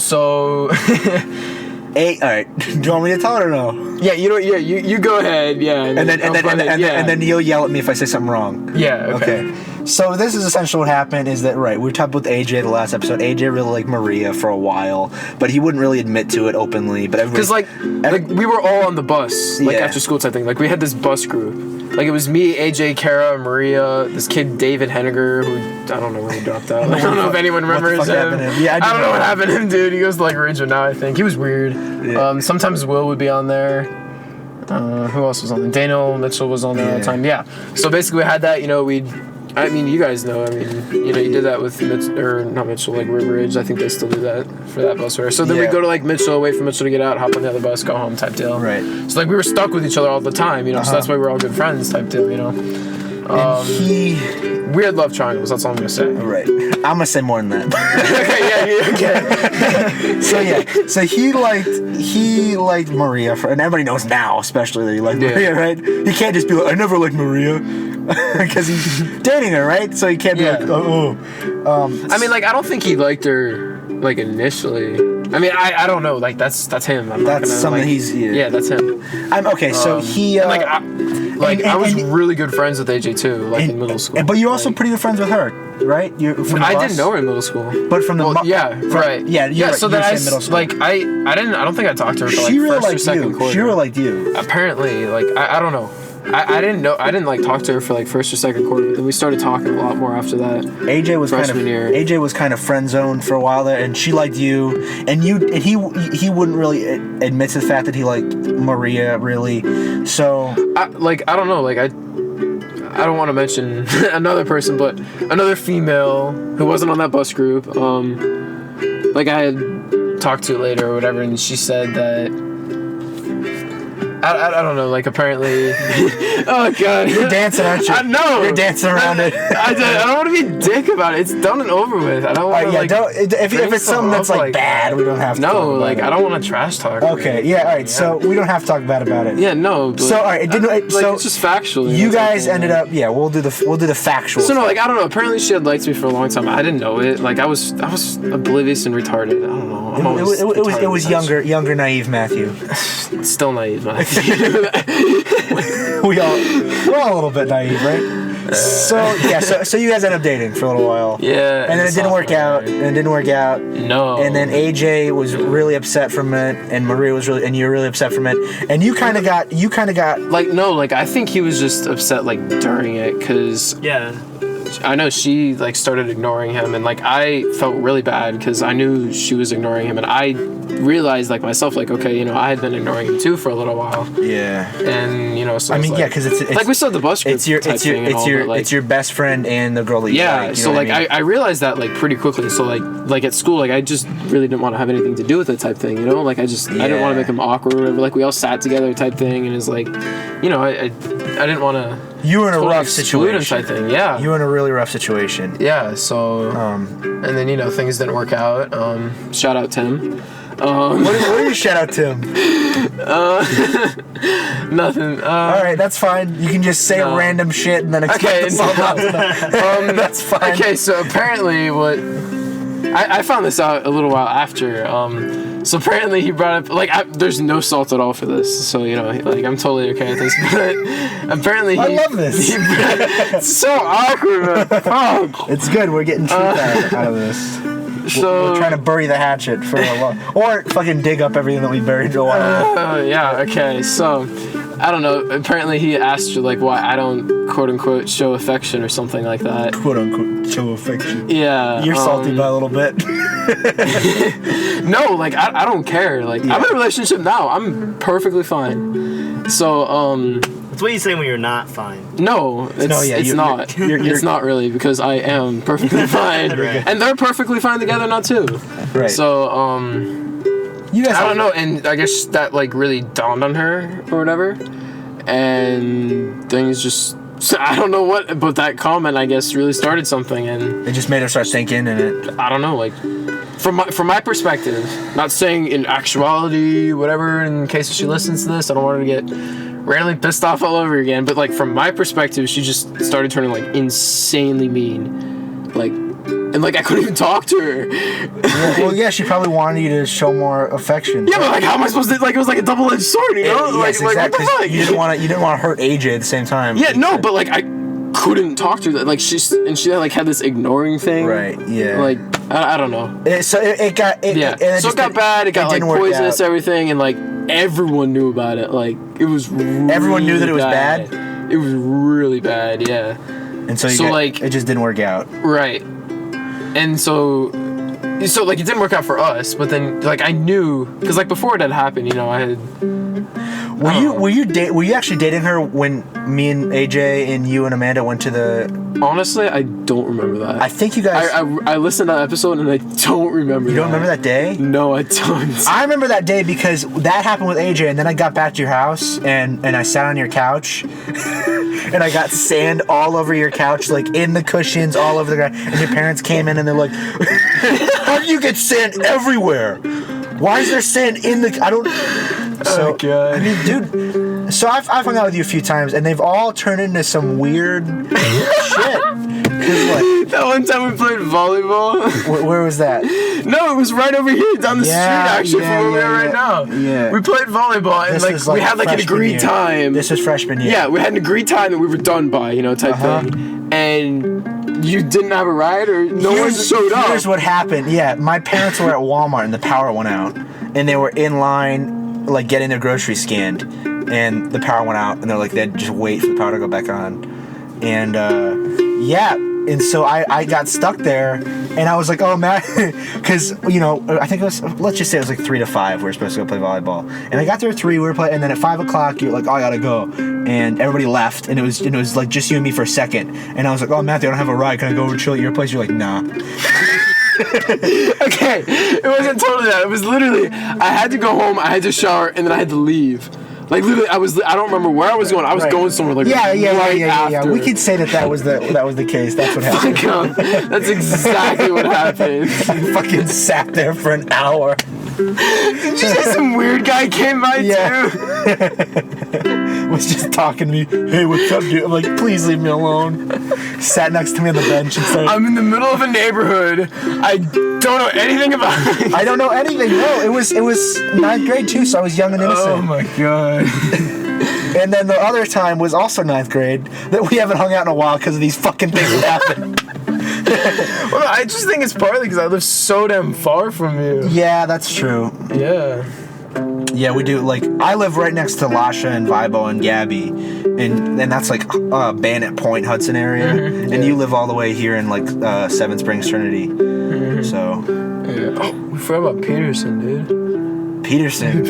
so... All right. Do you want me to tell it or no? Yeah, you know, yeah, you go ahead, yeah. And then you'll yell at me if I say something wrong. Yeah, okay. So this is essentially what happened is that, right, we talked with AJ the last episode. AJ really liked Maria for a while, but he wouldn't really admit to it openly. But Because, like, we were all on the bus, like, Yeah. after school type thing. Like, we had this bus group. Like, it was me, AJ, Kara, Maria, this kid, David Henniger, who, I don't know where he dropped out. I don't know if anyone remembers What the fuck him. happened to him? Yeah, I don't know what happened to him, dude. He goes to, like, Region now, I think. He was weird. Yeah. Sometimes Will would be on there. Who else was on there? Daniel Mitchell was on there all the time. Yeah. So basically, we had that, you know, I mean, you guys know. I mean, you know, you did that with not Mitchell, like River Ridge. I think they still do that for that bus tour. So then Yeah. we'd go to like Mitchell, wait for Mitchell to get out, hop on the other bus, go home type deal. Right. So like we were stuck with each other all the time, you know. So that's why we're all good friends type deal, you know. And Weird love triangles. That's all I'm gonna say. Right. I'm gonna say more than that. Okay. So he liked Maria and everybody knows now, especially that he liked Maria, right? He can't just be like, I never liked Maria, because he's dating her, right? So he can't be like, I mean, like, I don't think he liked her like initially. I mean, I don't know. Like that's him. I'm not That's gonna, something like, he's. Yeah, that's him. I'm okay. So he. I was really good friends with AJ too, like in middle school. But you're also pretty good friends with her, right? I didn't know her in middle school. But from the right. Yeah. So then then I don't think I talked to her for like she really first or liked second you. quarter. She really liked you. Apparently, like I don't know. I didn't like talk to her for like first or second quarter, but then we started talking a lot more after that. AJ was freshman year. AJ was kind of friend zoned for a while there, and she liked you, and he wouldn't really admit to the fact that he liked Maria really. So I don't know, like I don't want to mention another person, but another female who wasn't on that bus group, like I had talked to later or whatever, and she said that. I don't know, like apparently. Oh god, you're dancing, aren't you? I know. You're dancing around it. I don't want to be a dick about it. It's done and over with. I don't want to if it's something that's like bad, we don't have to. No, like I don't want to trash talk. Okay, yeah, all right. So we don't have to talk bad about it. Yeah, no. But so all right, it didn't. So it's just factual. You guys ended up. Yeah, we'll do the factual. So no, like I don't know. Apparently she had liked me for a long time. I didn't know it. Like I was oblivious and retarded. I don't know. It was younger, naive Matthew. Still naive, man. We're all a little bit naive, right? So you guys ended up dating for a little while. Yeah. And then it didn't work out. No. And then AJ was really upset from it, and Maria was and you were really upset from it, and you kind of got like no, like I think he was just upset like during it, cause I know she like started ignoring him, and like I felt really bad because I knew she was ignoring him, and I realized like myself, like okay, you know, I had been ignoring him too for a little while. Yeah. And you know, so I mean, yeah, because it's like we still had the bus group. It's your best friend and the girl that you like. So like I realized that like pretty quickly. So like at school, like I just really didn't want to have anything to do with it type thing, you know. Like I didn't want to make him awkward or whatever. Like we all sat together type thing, and it's like, you know, I didn't want to You were in a totally rough exclude him situation. type thing. Yeah. You were in a really rough situation. Yeah. So, and then things didn't work out. Shout out Tim. What do you shout out to him? Nothing. All right, that's fine. You can just say random shit and then expect the song not to know. That's fine. Okay, so apparently I found this out a little while after. So apparently he brought up there's no salt at all for this, so I'm totally okay with this. But apparently I love this. It's so awkward, man. Fuck. It's good. We're getting truth out of this. So we're trying to bury the hatchet for a while, or fucking dig up everything that we buried a while. Yeah. Okay. So I don't know. Apparently he asked you why I don't quote unquote show affection or something like that. Quote unquote show affection. Yeah. You're salty by a little bit. No, I don't care. I'm in a relationship now. I'm perfectly fine. So That's what you say when you're not fine. no, it's not. It's not really, because I am perfectly fine, Right. and they're perfectly fine together now too. Right. So You guys I don't know, and I guess that really dawned on her or whatever, and things just. I don't know what, but that comment, I guess, really started something, and It just made her start thinking, and it. I don't know, from my perspective, not saying in actuality, whatever, in case she listens to this, I don't want her to get randomly pissed off all over again, but from my perspective, she just started turning insanely mean, and I couldn't even talk to her. Well, yeah, she probably wanted you to show more affection. Yeah, but how am I supposed to? It was like a double-edged sword, you know? Yes, exactly. What the fuck? You didn't want to hurt AJ at the same time. Yeah, no, but I couldn't talk to her. She had this ignoring thing. Right. Yeah. I don't know. So it got. Yeah. And So it got bad. It got didn't work poisonous, out. everything, and everyone knew about it. It was. Everyone knew that it was bad? It was really bad. Yeah. And so it just didn't work out. Right. And so it didn't work out for us, but then I knew, because before that happened, I had. Were you actually dating her when me and AJ and you and Amanda went to the? Honestly, I don't remember that. I think you guys. I listened to that episode and I don't remember. You don't remember that day? No, I don't. I remember that day because that happened with AJ, and then I got back to your house and I sat on your couch. And I got sand all over your couch, in the cushions, all over the ground. And your parents came in and they're like, "How do you get sand everywhere? Why is there sand in the?" I don't. So, oh God. I mean, dude. So I've hung out with you a few times, and they've all turned into some weird shit. That one time we played volleyball. Where was that? No, it was right over here down the street, actually, from where we are right now. Yeah. We played volleyball, and we had an agreed time. This was freshman year. Yeah, we had an agreed time that we were done by, type thing. And you didn't have a ride, or no one showed up. Here's what happened. Yeah, my parents were at Walmart, and the power went out, and they were in line, getting their groceries scanned, and the power went out, and they're they'd just wait for the power to go back on, and and so I got stuck there, and I was like, oh man, because I think it was, let's just say it was 3 to 5 we were supposed to go play volleyball, and I got there at 3, we were playing, and then at 5 o'clock you're like, oh, I gotta go, and everybody left, and it was just you and me for a second, and I was like, oh Matthew, I don't have a ride, can I go over chill at your place? You're like, nah. Okay, it wasn't totally that. It was literally, I had to go home, I had to shower, and then I had to leave. Literally, I don't remember where I was going. I was going somewhere Yeah. We could say that was the case. That's what happened. That's exactly what happened. You fucking sat there for an hour. Did you say some weird guy came by too? Was just talking to me. Hey, what's up, dude? I'm like, please leave me alone. Sat next to me on the bench and started. I'm in the middle of a neighborhood. I don't know anything about it. I don't know anything. No, it was 9th grade too, so I was young and innocent. Oh my God. And then the other time was also 9th grade that we haven't hung out in a while because of these fucking things that happened. Well, I just think it's partly because I live so damn far from you. Yeah, that's true. Yeah. Yeah, we do. I live right next to Lasia and Vibo and Gabby, and that's Bandit Point, Hudson area, and you live all the way here in Seven Springs, Trinity. So. Yeah. Oh, we forgot about Peterson, dude. Peterson.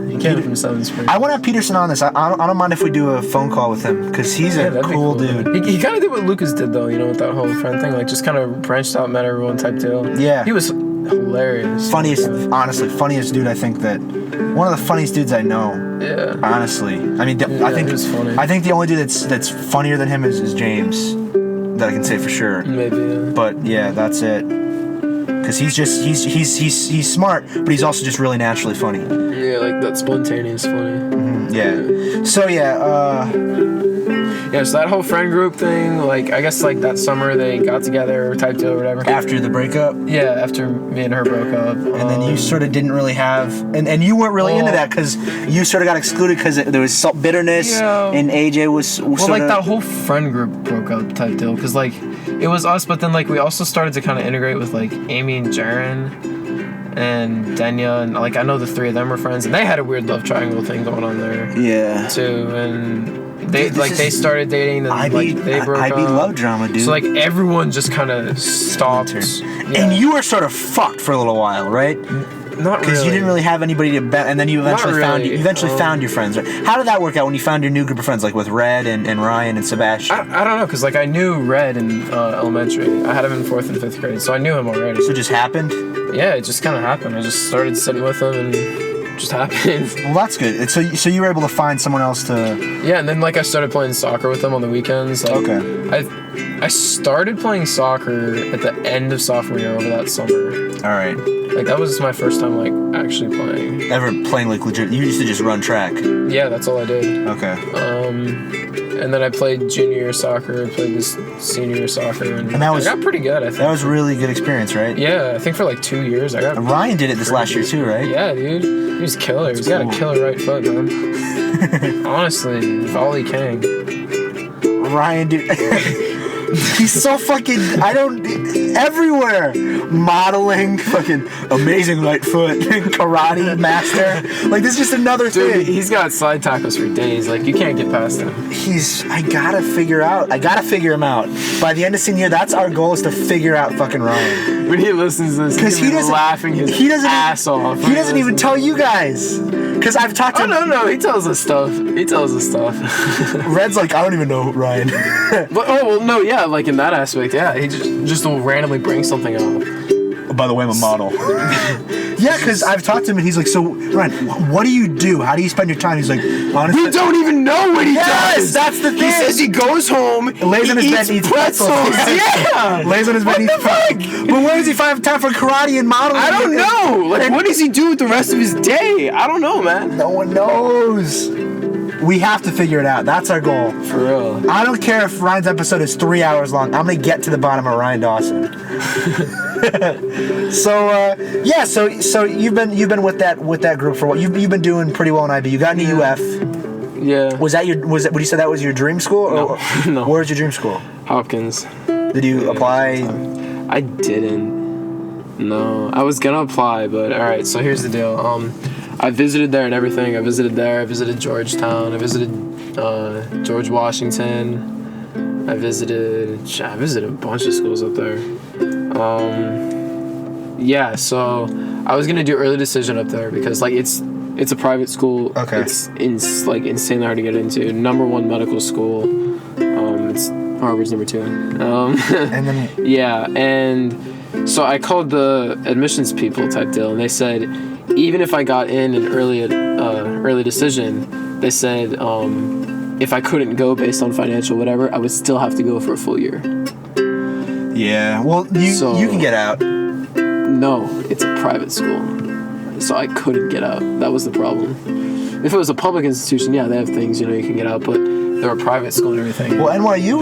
He came from Seven Springs. I want to have Peterson on this. I don't mind if we do a phone call with him because he's a cool dude. He kind of did what Lucas did though, with that whole friend thing, just kind of branched out, met everyone type deal. Yeah. He was hilarious. Honestly, funniest dude. I think that one of the funniest dudes I know. Yeah. Honestly, I mean, I think he was funny. I think the only dude that's funnier than him is James. That I can say for sure. Maybe. Yeah. But yeah, that's it. Because he's smart, but he's also just really naturally funny. Yeah, like that spontaneous funny. Yeah. So yeah. Yeah, so that whole friend group thing, like, I guess, like, that summer they got together, type deal or whatever. After the breakup? Yeah, after me and her broke up. And then you sort of didn't really have... And you weren't really into that because you sort of got excluded because there was bitterness and AJ was well, like, that whole friend group broke up type deal because, like, it was us, but then, like, we also started to kind of integrate with, like, Amy and Jaren and Denya, and, like, I know the three of them were friends, and they had a weird love triangle thing going on there. Yeah. Too, and... They started dating and they broke up. IB love drama, dude. So like everyone just kind of stopped. Yeah. And you were sort of fucked for a little while, right? Not really. Because you didn't really have anybody to bet, and then you eventually found your friends. Right? How did that work out when you found your new group of friends, like with Red and Ryan and Sebastian? I don't know, because like I knew Red in elementary. I had him in 4th and 5th grade, so I knew him already. So it just happened? Yeah, it just kind of happened. I just started sitting with him and just happened. Well, that's good. So you were able to find someone else to... Yeah, and then like I started playing soccer with them on the weekends. Like, okay. I started playing soccer at the end of sophomore year over that summer. All right. Like that was my first time like actually playing. Ever playing like legit? You used to just run track. Yeah, that's all I did. Okay. And then I played junior year soccer, I played this senior year soccer, and that was, I got pretty good, I think. That was a really good experience, right? Yeah, I think for like 2 years I got... And Ryan did it this last year too, right? Yeah, dude. He was killer. He's got a killer right foot, man. Honestly, volley king. Ryan, dude. He's so fucking... everywhere. Modeling, fucking amazing right foot, karate master. Like, this is just another thing. Dude, he's got slide tackles for days. Like, you can't get past him. I gotta figure him out. By the end of senior year, that's our goal, is to figure out fucking Ryan. When he listens to this, he's gonna be laughing his ass off. He doesn't even tell you guys. Because I've talked to him. Oh, no, he tells us stuff. Red's like, I don't even know Ryan. Yeah, like in that aspect, yeah. He just will randomly bring something up. By the way, I'm a model. Yeah, because I've talked to him and he's like, so, Ryan, what do you do? How do you spend your time? He's like, honestly. We don't even know what he does. That's the thing. He says he goes home, lays on his bed and eats pretzels. Yeah. Lays on his bed and eats pretzels. But where does he find time for karate and modeling? I don't know. Like, what does he do with the rest of his day? I don't know, man. No one knows. We have to figure it out. That's our goal. For real. I don't care if Ryan's episode is 3 hours long. I'm gonna get to the bottom of Ryan Dawson. So you've been with that group for what? You've been doing pretty well in IB. You got into UF. Yeah. Would you say that was your dream school? Or, no. Where's your dream school? Hopkins. Did you apply? I didn't. No. I was gonna apply, but alright, so here's the deal. I visited there and everything. I visited Georgetown. I visited George Washington. I visited a bunch of schools up there. Yeah, so I was gonna do early decision up there because like it's a private school. Okay. It's insanely hard to get into. #1 medical school. It's Harvard's #2. And then yeah, and so I called the admissions people type deal, and they said even if I got in an early decision, they said if I couldn't go based on financial whatever, I would still have to go for a full year. Yeah. Well, you can get out. No, it's a private school, so I couldn't get out. That was the problem. If it was a public institution, yeah, they have things you can get out, but they're a private school and everything. Well, NYU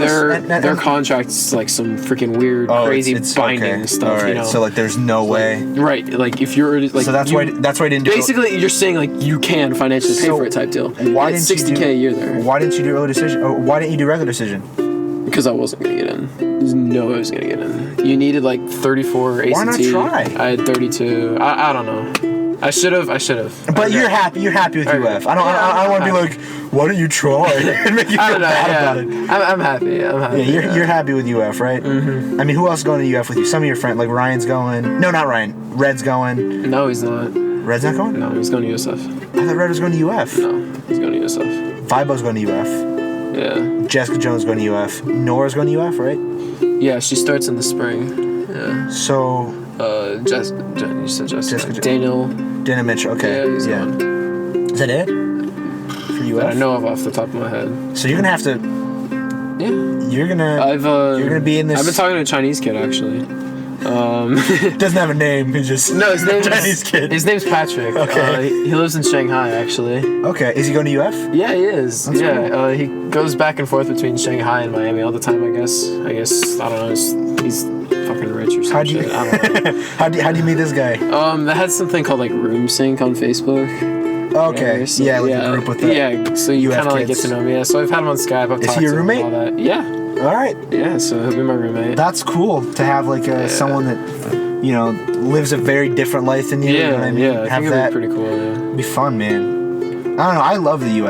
their contract's like some freaking weird, crazy binding stuff. All right. So like, there's no way. Right. Like if you're like. So that's why I didn't do it. Basically, you're saying like you can financially pay for it type deal. Why didn't you $60K a year there? Why didn't you do early decision? Or why didn't you do regular decision? Because I wasn't gonna get in. There's no way I was gonna get in. You needed like 34 ACT. Why not try? I had 32. I don't know. I should have. But you're happy with UF. I don't want to be like, why don't you try? And make you feel bad about it. I'm happy. Yeah, you're happy with UF, right? Mm-hmm. I mean, who else is going to UF with you? Some of your friends, like Ryan's going. No, not Ryan. Red's going. No, he's not. Red's not going? No, he's going to USF. I thought Red was going to UF. No, he's going to USF. Vibo's going to UF. Yeah. Jessica Jones going to UF. Nora's going to UF, right? Yeah, she starts in the spring. Yeah. So You said Jessica. Jessica. Daniel. Daniel Mitchell. Okay. Yeah, he's the one. Is that it? For UF? That I know of off the top of my head. So you're gonna have to. Yeah. You're gonna. You're gonna be in this. I've been talking to a Chinese kid actually. Doesn't have a name. He's just no. His name's Chinese kid. His name's Patrick. Okay. He lives in Shanghai actually. Okay. Is he going to UF? Yeah, he is. That's cool. He goes back and forth between Shanghai and Miami all the time. I guess I don't know. He's fucking rich or something. Shit. I don't know. How do you meet this guy? That had something called like Room Sync on Facebook. Okay. Yeah, so, yeah, like a group with the yeah. So you kind of like get to know me. Yeah. So I've had him on Skype. I've Is talked he your to him roommate? and all that. Yeah. All right. Yeah. So he'll be my roommate. That's cool to have like someone that lives a very different life than you. Yeah. You know what I mean? Yeah. I have think that. it'd be pretty cool. Yeah. It'd be fun, man. I don't know. I love the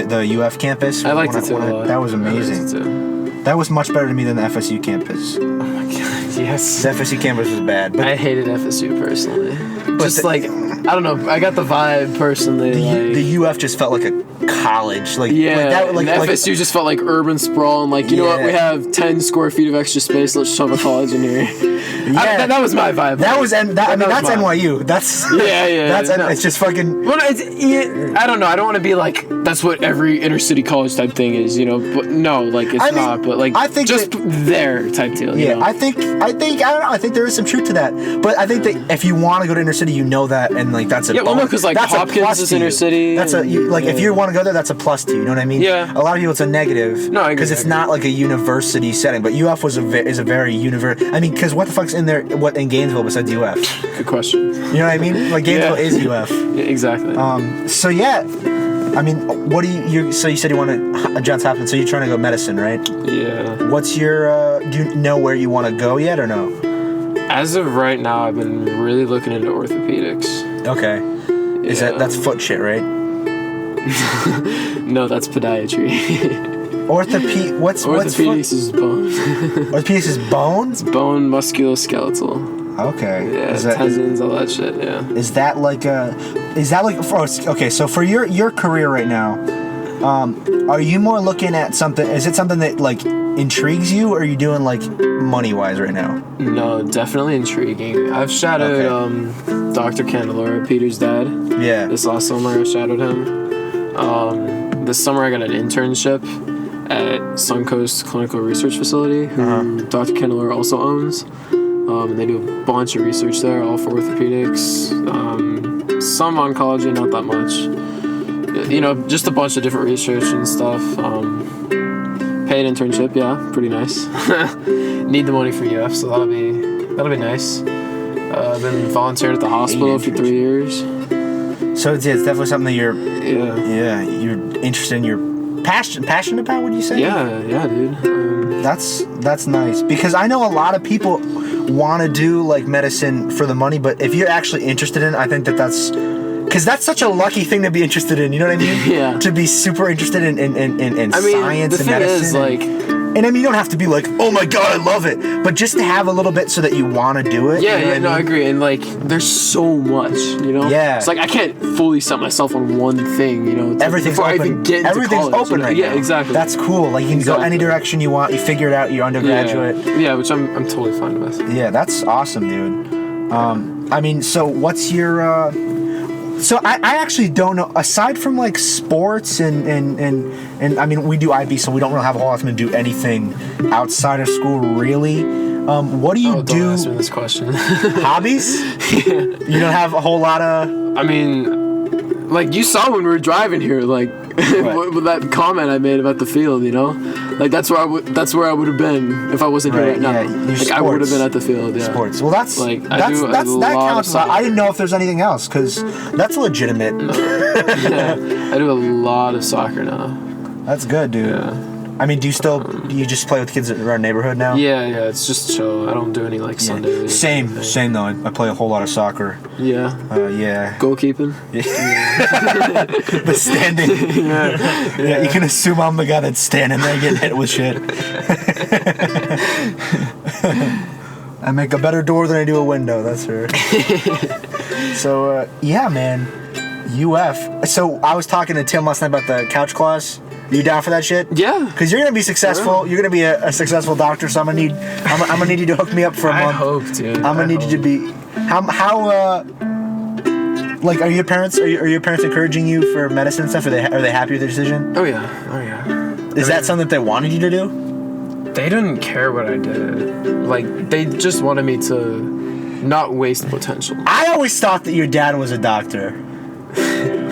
the UF campus. I liked it too a lot. That was amazing. I liked it too. That was much better to me than the FSU campus. Oh my god. Yes. The FSU campus was bad, but I hated FSU personally. Just the- like I don't know. I got the vibe personally. the UF just felt like a college. Like yeah, like and FSU just felt like urban sprawl and like you know what, we have 10 square feet of extra space. Let's shove a college in here. Yeah. That was my vibe. That was that's mine. NYU. That's yeah. That's no. it's just fucking. Well, I don't know. I don't want to be like that's what every inner city college type thing is, you know. But no, like it's not. But like I think just there type deal. Yeah, you know? I think I don't know. I think there is some truth to that. But I think that if you want to go to inner city, you know that, and like that's a well, no, because like that's a Hopkins plus is to you. inner city. That's if you want to go there, that's a plus to you. You know what I mean? Yeah. A lot of people, it's a negative. No, I agree, because it's not like a university setting. But UF is a very I mean, because what the fuck's in there? What in Gainesville besides UF? Good question. You know what I mean? Like Gainesville is UF. Yeah, exactly. So yeah. I mean, what do you? So you said you want to Johns Hopkins. So you're trying to go medicine, right? Yeah. What's your? Do you know where you want to go yet, or no? As of right now, I've been really looking into orthopedics. Okay. Is that's foot shit, right? No, that's podiatry. What's Orthopedics is bone. Orthopedics is bones? Bone, musculoskeletal. Okay. Yeah, tendons, all that shit. Yeah. Is that like okay? So for your career right now, are you more looking at something? Is it something that like intrigues you, or are you doing like money wise right now? No, definitely intriguing. I've shadowed Dr. Candelora, Peter's dad. Yeah. This last summer, I shadowed him. This summer, I got an internship at Suncoast Clinical Research Facility, who Dr. Candelora also owns. And they do a bunch of research there, all for orthopedics, some oncology, not that much. You know, just a bunch of different research and stuff. Paid internship, yeah, pretty nice. Need the money for UF, so that'll be nice. I've been volunteering at the hospital for 3 years. So it's definitely something that you're you're interested in, you're passionate about. Would you say? Yeah, dude. That's nice, because I know a lot of people want to do like medicine for the money, but if you're actually interested in it, I think that's because that's such a lucky thing to be interested in. You know what I mean? Yeah. To be super interested in science and medicine. Is like, and I mean, you don't have to be like, oh my god, I love it, but just to have a little bit so that you want to do it. Yeah, you know yeah, no, I agree. And like, there's so much, you know. Yeah. It's like I can't fully set myself on one thing, you know. It's Everything's like, open. I even get into Everything's college, open right now. Yeah, exactly. That's cool. Like you can go any direction you want. You figure it out. You're undergraduate. Yeah, which I'm totally fine with. Yeah, that's awesome, dude. I mean, so what's your? So I actually don't know. Aside from like sports and I mean, we do IB, so we don't really have a whole lot to do anything outside of school, really. What do you do? Don't ask me this question. Hobbies? Yeah. You don't have a whole lot of. I mean, like you saw when we were driving here, like with that comment I made about the field, you know, like that's where I would have been if I wasn't here right now. Yeah, like I would have been at the field. Yeah. Sports. Well, that counts. Of I didn't know if there's anything else, because that's legitimate. Yeah, I do a lot of soccer now. That's good, dude. Yeah. I mean, do you just play with kids in our neighborhood now? Yeah, it's just chill. I don't do any like Sunday league. Same though. I play a whole lot of soccer. Yeah. Yeah. Goalkeeping. The standing. Yeah. You can assume I'm the guy that's standing there getting hit with shit. I make a better door than I do a window. That's her. So yeah, man. UF. So I was talking to Tim last night about the couch clause. You down for that shit? Yeah. Because you're gonna be successful. You're gonna be a successful doctor. So I'm gonna need you to hook me up for a month. I hope, dude. I'm gonna need you to be. How like are your parents encouraging you for medicine and stuff? Are they happy with your decision? Oh yeah. Is that something that they wanted you to do? They didn't care what I did. Like, they just wanted me to not waste potential. I always thought that your dad was a doctor.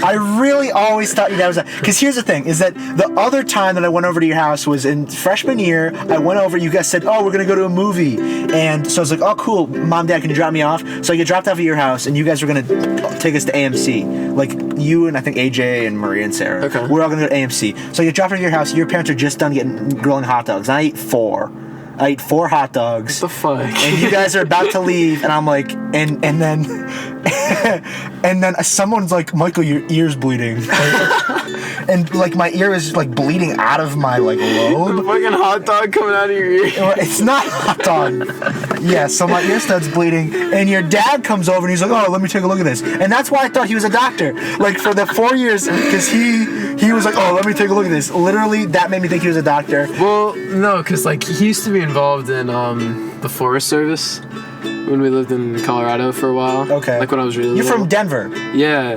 I really always thought your dad was a... Because here's the thing, is that the other time that I went over to your house was in freshman year. I went over, you guys said, oh, we're going to go to a movie. And so I was like, oh, cool, Mom, Dad, can you drop me off? So I get dropped off at your house, and you guys were going to take us to AMC. Like, you and I think AJ and Maria and Sarah. Okay. We're all going to go to AMC. So I get dropped off at your house, your parents are just done grilling hot dogs. And I ate 4 hot dogs. What the fuck? And you guys are about to leave, and I'm like, and then and then someone's like, Michael, your ear's bleeding. And like my ear is like bleeding out of my like lobe. A fucking hot dog coming out of your ear. It's not hot dog. Yeah, so my ear starts bleeding, and your dad comes over and he's like, oh, let me take a look at this. And that's why I thought he was a doctor. Like for the 4 years, because he was like, oh, let me take a look at this. Literally, that made me think he was a doctor. Well, no, because like he used to be involved in the Forest Service when we lived in Colorado for a while. Okay. Like when I was really You're little. from Denver. Yeah.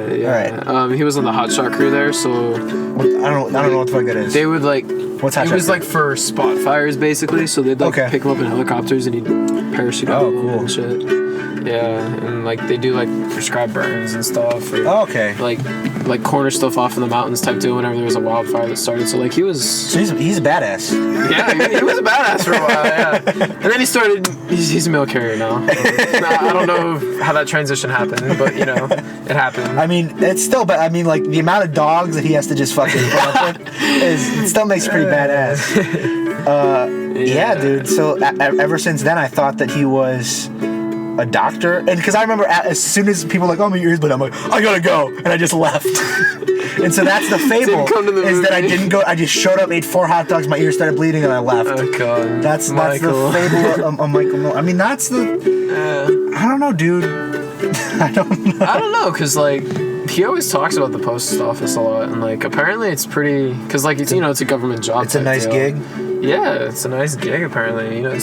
All right. He was on the hotshot crew there, so I don't know what the fuck that is. they would like. What's hotshot It was crew? like for spot fires basically, so they'd like Okay. pick him up in helicopters and he'd parachute up Oh, cool. and shit. Yeah, and like they do like prescribed burns and stuff. Or, Oh, okay. Like corner stuff off in the mountains type deal whenever there was a wildfire that started. So like he was. So he's a badass. Yeah, he was a badass for a while. Yeah, and then he started. He's a mail carrier now. I don't know how that transition happened, but you know, it happened. I mean, it's still, but I mean, like the amount of dogs that he has to just fucking put up with it still makes pretty badass. Yeah, dude. So ever since then, I thought that he was a doctor, and because I remember as soon as people were like, oh, my ears bleed, I'm like, I gotta go, and I just left. And so that's the fable, is that I didn't go. I just showed up, ate 4 hot dogs, my ears started bleeding, and I left. Oh god. That's the fable of Michael Miller. I mean, that's the. I don't know, dude. I don't know, cause like he always talks about the post office a lot, and like apparently it's pretty, cause like it's it's a government job. It's a nice gig. Yeah, it's a nice gig apparently. You know,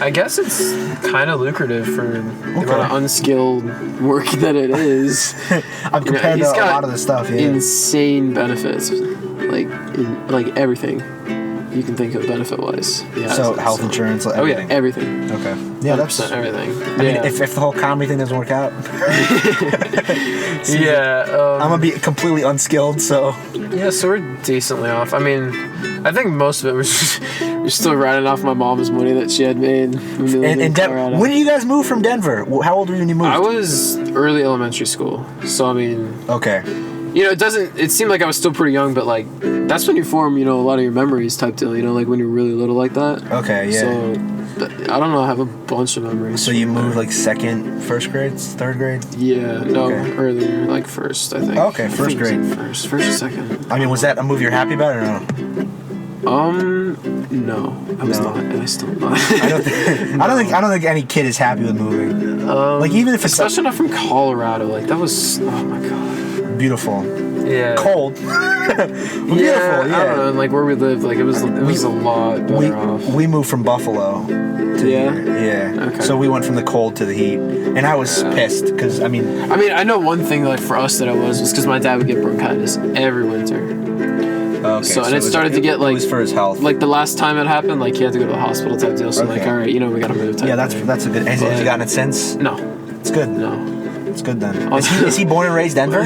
I guess it's kind of lucrative for the amount of unskilled work that it is. I'm compared to a lot of the stuff. Yeah. Insane benefits, like everything you can think of benefit wise. Yeah. So health insurance. Oh yeah, everything. Okay. Yeah, that's everything. I mean, if the whole comedy thing doesn't work out, yeah, I'm gonna be completely unskilled. So yeah, so we're decently off. I mean, I think most of it was just, we're still riding off my mom's money that she had made. And when did you guys move from Denver? How old were you when you moved? I was early elementary school, so I mean, okay. You know, it seemed like I was still pretty young, but like that's when you form, a lot of your memories type deal. You know, like when you're really little like that. Okay, yeah. So I don't know. I have a bunch of memories. So you moved like first grade, third grade? Yeah, no, Okay. earlier, like first, I think. Okay, first grade. First or second. I mean, was that a move you're happy about or no? No, I was not, and I still am not. I don't think any kid is happy with moving. Like even if it's especially not from Colorado, like that was, oh my god, beautiful. Yeah. Cold. Beautiful. Yeah. I don't know, and like where we lived, like it was a lot better off. We moved from Buffalo. Yeah. Okay. So we went from the cold to the heat, and I was pissed because I I know one thing like for us that it was because my dad would get bronchitis every winter. Okay. So it started to get like it was for his health. Like the last time it happened, like he had to go to the hospital type deal. So like, all right, we gotta move. Type that's a good. Has he gotten it since? No. It's good. No. It's good then. Is he born and raised Denver?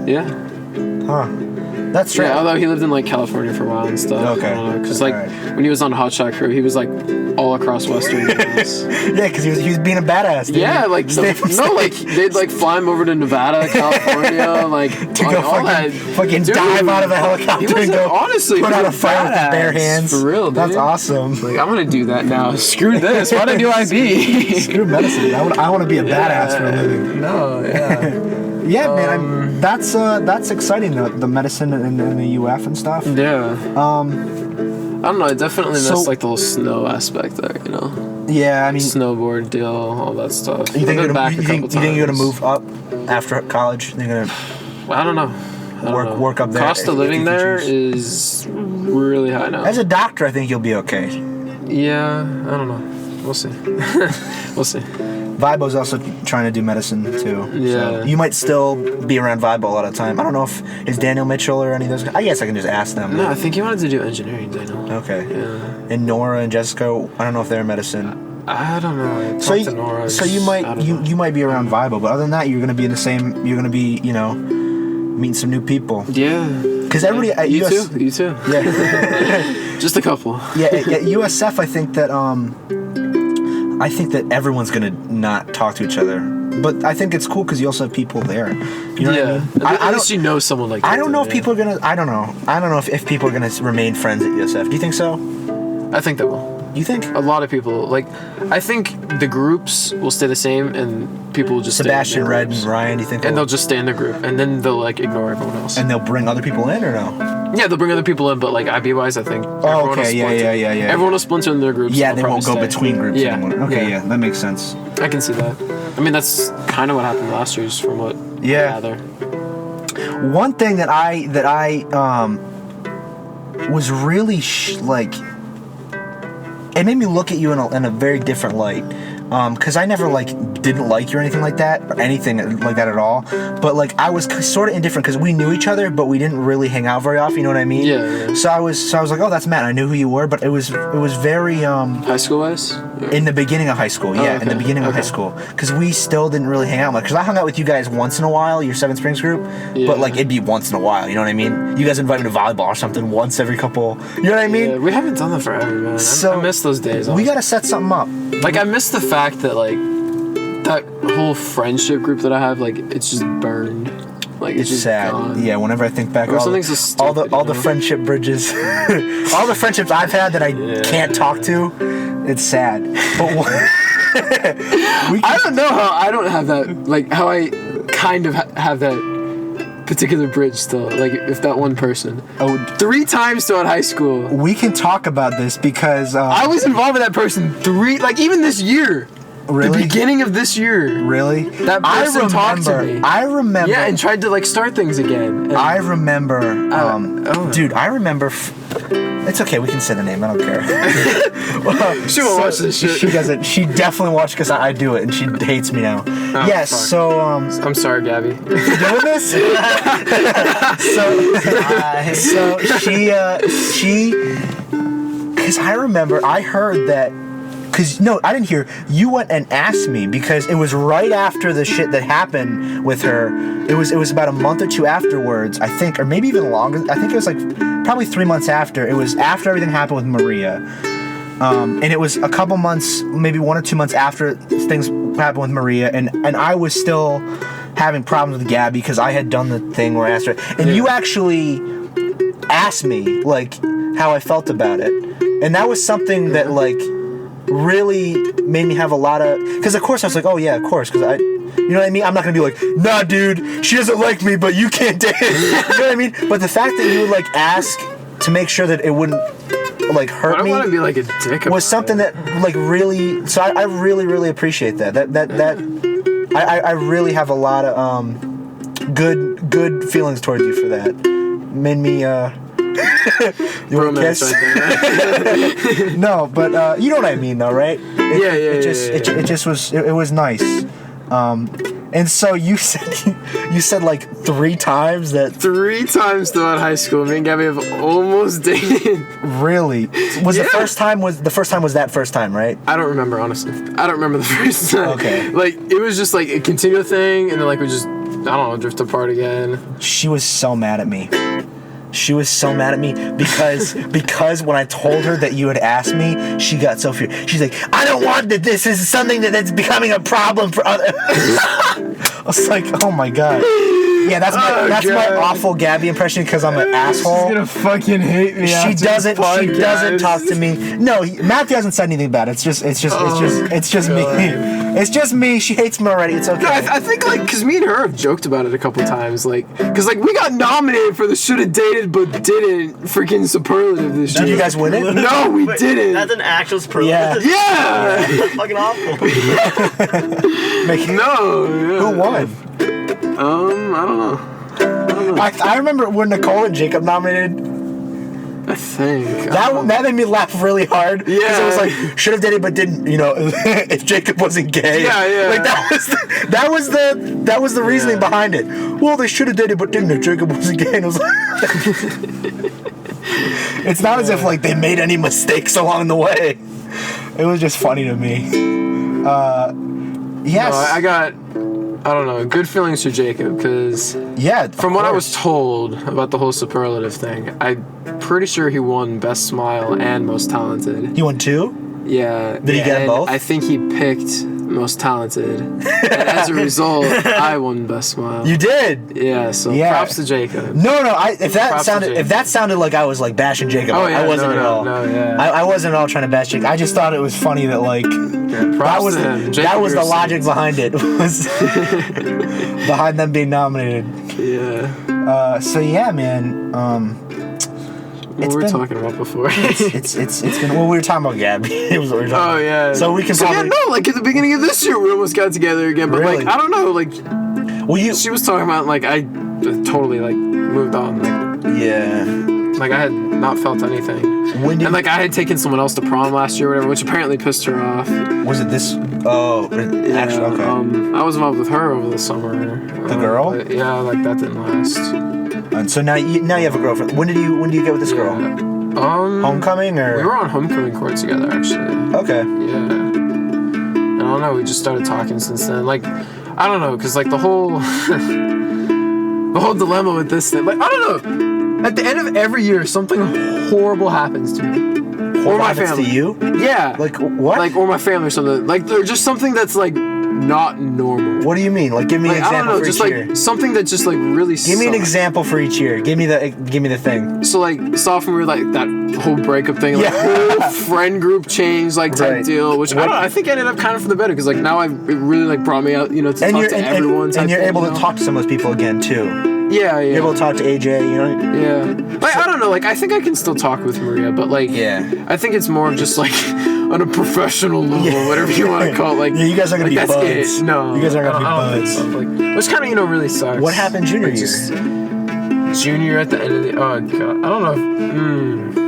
Yeah. Huh. That's true. Yeah, although he lived in like California for a while and stuff. Okay. Because like when he was on Hot Shot Crew, he was like all across Western US. Yeah, because he was being a badass. Dude. Yeah, like they'd like fly him over to Nevada, California, like to go fucking dive out of a helicopter and go honestly put out a fire with his bare hands. For real, dude. That's awesome. Like I'm gonna do that now. Screw this. Why do I be? Screw medicine. I want to be a badass for a living. No, yeah. Yeah, man. That's exciting. The medicine and the UF and stuff. Yeah. I don't know. I definitely miss like the whole snow aspect there. Yeah, I mean snowboard deal, all that stuff. You think you're gonna move up after college? I don't know. work up there. Cost of if living you can there choose. is really high now. As a doctor, I think you'll be okay. Yeah, I don't know. We'll see. We'll see. Vibo's also trying to do medicine too. Yeah. So you might still be around Vibo a lot of the time. I don't know if it's Daniel Mitchell or any of those guys. I guess I can just ask them. No, I think he wanted to do engineering, Daniel. Okay. Yeah. And Nora and Jessica, I don't know if they're in medicine. I don't know. I talked to Nora. So you might you might be around Vibo, but other than that, you're gonna be in the same. You're gonna be meeting some new people. Yeah. Because everybody at You US, too. You too. Yeah. Just a couple. Yeah. At USF, I think that everyone's gonna not talk to each other. But I think it's cool because you also have people there. You know what I mean? At least you know someone like that. I don't know if people are gonna. I don't know. I don't know if people are gonna remain friends at USF. Do you think so? I think they will. You think? A lot of people I think the groups will stay the same, and people will just Sebastian, stay in their Red, groups. and Ryan. Do you think? And they'll just stay in their group, and then they'll ignore everyone else. And they'll bring other people in, or no? Yeah, they'll bring other people in, but IB wise, I think. Oh, okay. Yeah. Everyone will splinter in their groups. Yeah, and they they'll won't go probably between stay. groups Yeah. anymore. Okay, yeah, that makes sense. I can see that. I mean, that's kind of what happened last year, just from what I gather. One thing that I was really it made me look at you in a very different light. Because I never didn't like you or anything like that, or anything like that at all. But I was sort of indifferent because we knew each other, but we didn't really hang out very often. You know what I mean? Yeah. So I was like, oh, that's Matt. I knew who you were, but it was very High school wise? in the beginning of high school. Yeah, okay. in the beginning of high school, because we still didn't really hang out much. Because I hung out with you guys once in a while, your Seven Springs group, but it'd be once in a while. You know what I mean? You guys invite me to volleyball or something once every couple. You know what I mean? Yeah, we haven't done that forever, man. I miss those days. We gotta set something up. I miss the fact that that whole friendship group that I have, it's just burned. It's just sad. gone. Yeah, whenever I think back, Or something's so stupid, all the friendship bridges, all the friendships I've had that I can't talk to, it's sad. But I don't know how I don't have that. How I kind of have that particular bridge still. If that one person. 3 times throughout high school. We can talk about this because I was involved with that person even this year. Really? The beginning of this year. Really? That person talked to me. I remember. Yeah, and tried to start things again. I remember. Dude, I remember. It's okay. We can say the name. I don't care. She won't watch this shit. She doesn't. She definitely watched because I do it, and she hates me now. Yes. Fuck. So I'm sorry, Gabby. You doing this? so she. Because I remember I heard that. Because, no, I didn't hear. You went and asked me because it was right after the shit that happened with her. It was about a month or two afterwards, I think, or maybe even longer. I think it was probably 3 months after. It was after everything happened with Maria. And it was a couple months, maybe 1 or 2 months after things happened with Maria. And I was still having problems with Gabby because I had done the thing where I asked her. And you actually asked me, how I felt about it. And that was something that, really made me have a lot of, because of course I was like, oh yeah, of course, because you know what I mean? I'm not gonna be like, nah, dude, she doesn't like me, but you can't date. You know what I mean? But the fact that you would ask to make sure that it wouldn't hurt me. I don't want to be a dick. Was something that really. So I really really appreciate that. I really have a lot of good feelings towards you for that. Made me you want to kiss? Right No, but you know what I mean, though, right? It just was. It was nice. And so you said 3 times that. 3 times throughout high school, me and Gabby have almost dated. Really? Was the first time was that first time, right? I don't remember, honestly. I don't remember the first time. Okay. It was just a continual thing, and then we just drift apart again. She was so mad at me. She was so mad at me because when I told her that you had asked me, she got so furious. She's like, I don't want that. This is something that's becoming a problem for other. I was like, oh my god. Yeah, that's my awful Gabby impression because I'm an asshole. She's gonna fucking hate me. She doesn't talk to me. No, Matthew hasn't said anything bad. It's just me. It's just me. She hates me already. It's okay. No, I think because me and her have joked about it a couple times, because we got nominated for the shoulda dated but didn't freaking superlative this year. Did you guys win it? No, we didn't. That's an actual superlative. Yeah. That's fucking awful. No. Yeah. Who won? I don't know. don't know. I remember when Nicole and Jacob nominated. I think That made me laugh really hard. Yeah. Because it was like, should have did it, but didn't, if Jacob wasn't gay. Yeah. Like, that was the reasoning behind it. Well, they should have did it, but didn't if Jacob wasn't gay. And it was like... It's not as if, like, they made any mistakes along the way. It was just funny to me. Yes. No, I got, I don't know, good feelings for Jacob, because Yeah, from what I was told about the whole superlative thing, I'm pretty sure he won Best Smile and Most Talented. You won 2? Yeah. Did he get and both? I think he picked Most Talented. And as a result, I won Best Smile. You did? Yeah, so props to Jacob. No, if Props to Jacob. that sounded like I was like bashing Jacob, Oh, yeah, I wasn't no, at all. no, yeah. I wasn't at all trying to bash Jacob. I just thought it was funny that like Props was to him. that Jacob, was you're the a logic saint. behind it was behind them being nominated. Yeah. So yeah, man. What were we talking about before? It's been we were talking about Gabby. It was what we were talking about. yeah. So we can So probably yeah, no, like at the beginning of this year, we almost got together again. But Really? like, I don't know, like well she was talking about like I totally like moved on, like I had not felt anything. When did And like I had taken someone else to prom last year or whatever, which apparently pissed her off. was it this? Oh, actually, okay. I was involved with her over the summer. The girl? But yeah, like that didn't last. And so now you have a girlfriend. When did you get with this girl? Homecoming or? We were on homecoming court together actually. Okay. Yeah. And I don't know, we just started talking since then. Like, I don't know, because like the whole dilemma with this thing, like I don't know. At the end of every year, something horrible happens to me. Or my happens family. to you? Yeah. Like what? Like, or my family or something. Like, they're just something that's like not normal. What do you mean? Like, give me an Like, I don't example know, for just each like year. something that just like really Give me an sucks. example for each year. Give me the thing. So like sophomore, like that whole breakup thing, like Yeah. whole friend group change, like type Right. deal, which I don't know, I think ended up kind of for the better because like now it really like brought me out, to talk to everyone. And you're thing, able to talk to some of those people again too. Yeah. You're able to talk to AJ. Yeah. Like, I don't know, like I think I can still talk with Maria, but like I think it's more of just like on a professional level, whatever you want to call it. Like Yeah, you guys aren't gonna like, be that's buds. it. No, You guys aren't gonna be I don't think buds. so. Like, which kind of really sucks. What happened junior Like, year? just junior at the end of the oh god, I don't know.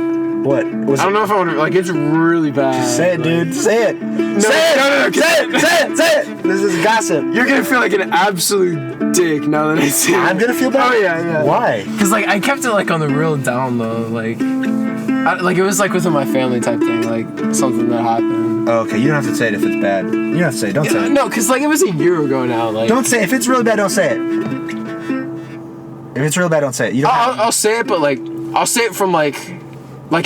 What was I don't know if I want to. Like, it's really bad. Say it, dude. Say it. No, say it. no, Say it. Say it. Say it. This is gossip. You're gonna feel like an absolute dick now that I say it. I'm gonna feel bad. Oh yeah. Why? Cause like I kept it like on the real down low, like it was like within my family type thing, like something that happened. Oh, okay, you don't have to say it if it's bad. You don't have to say it. Don't say it. No, cause like it was a year ago now. Like Don't say it. If it's really bad, don't say it. If it's real bad, don't say it. You don't have I'll say it, but like I'll say it from like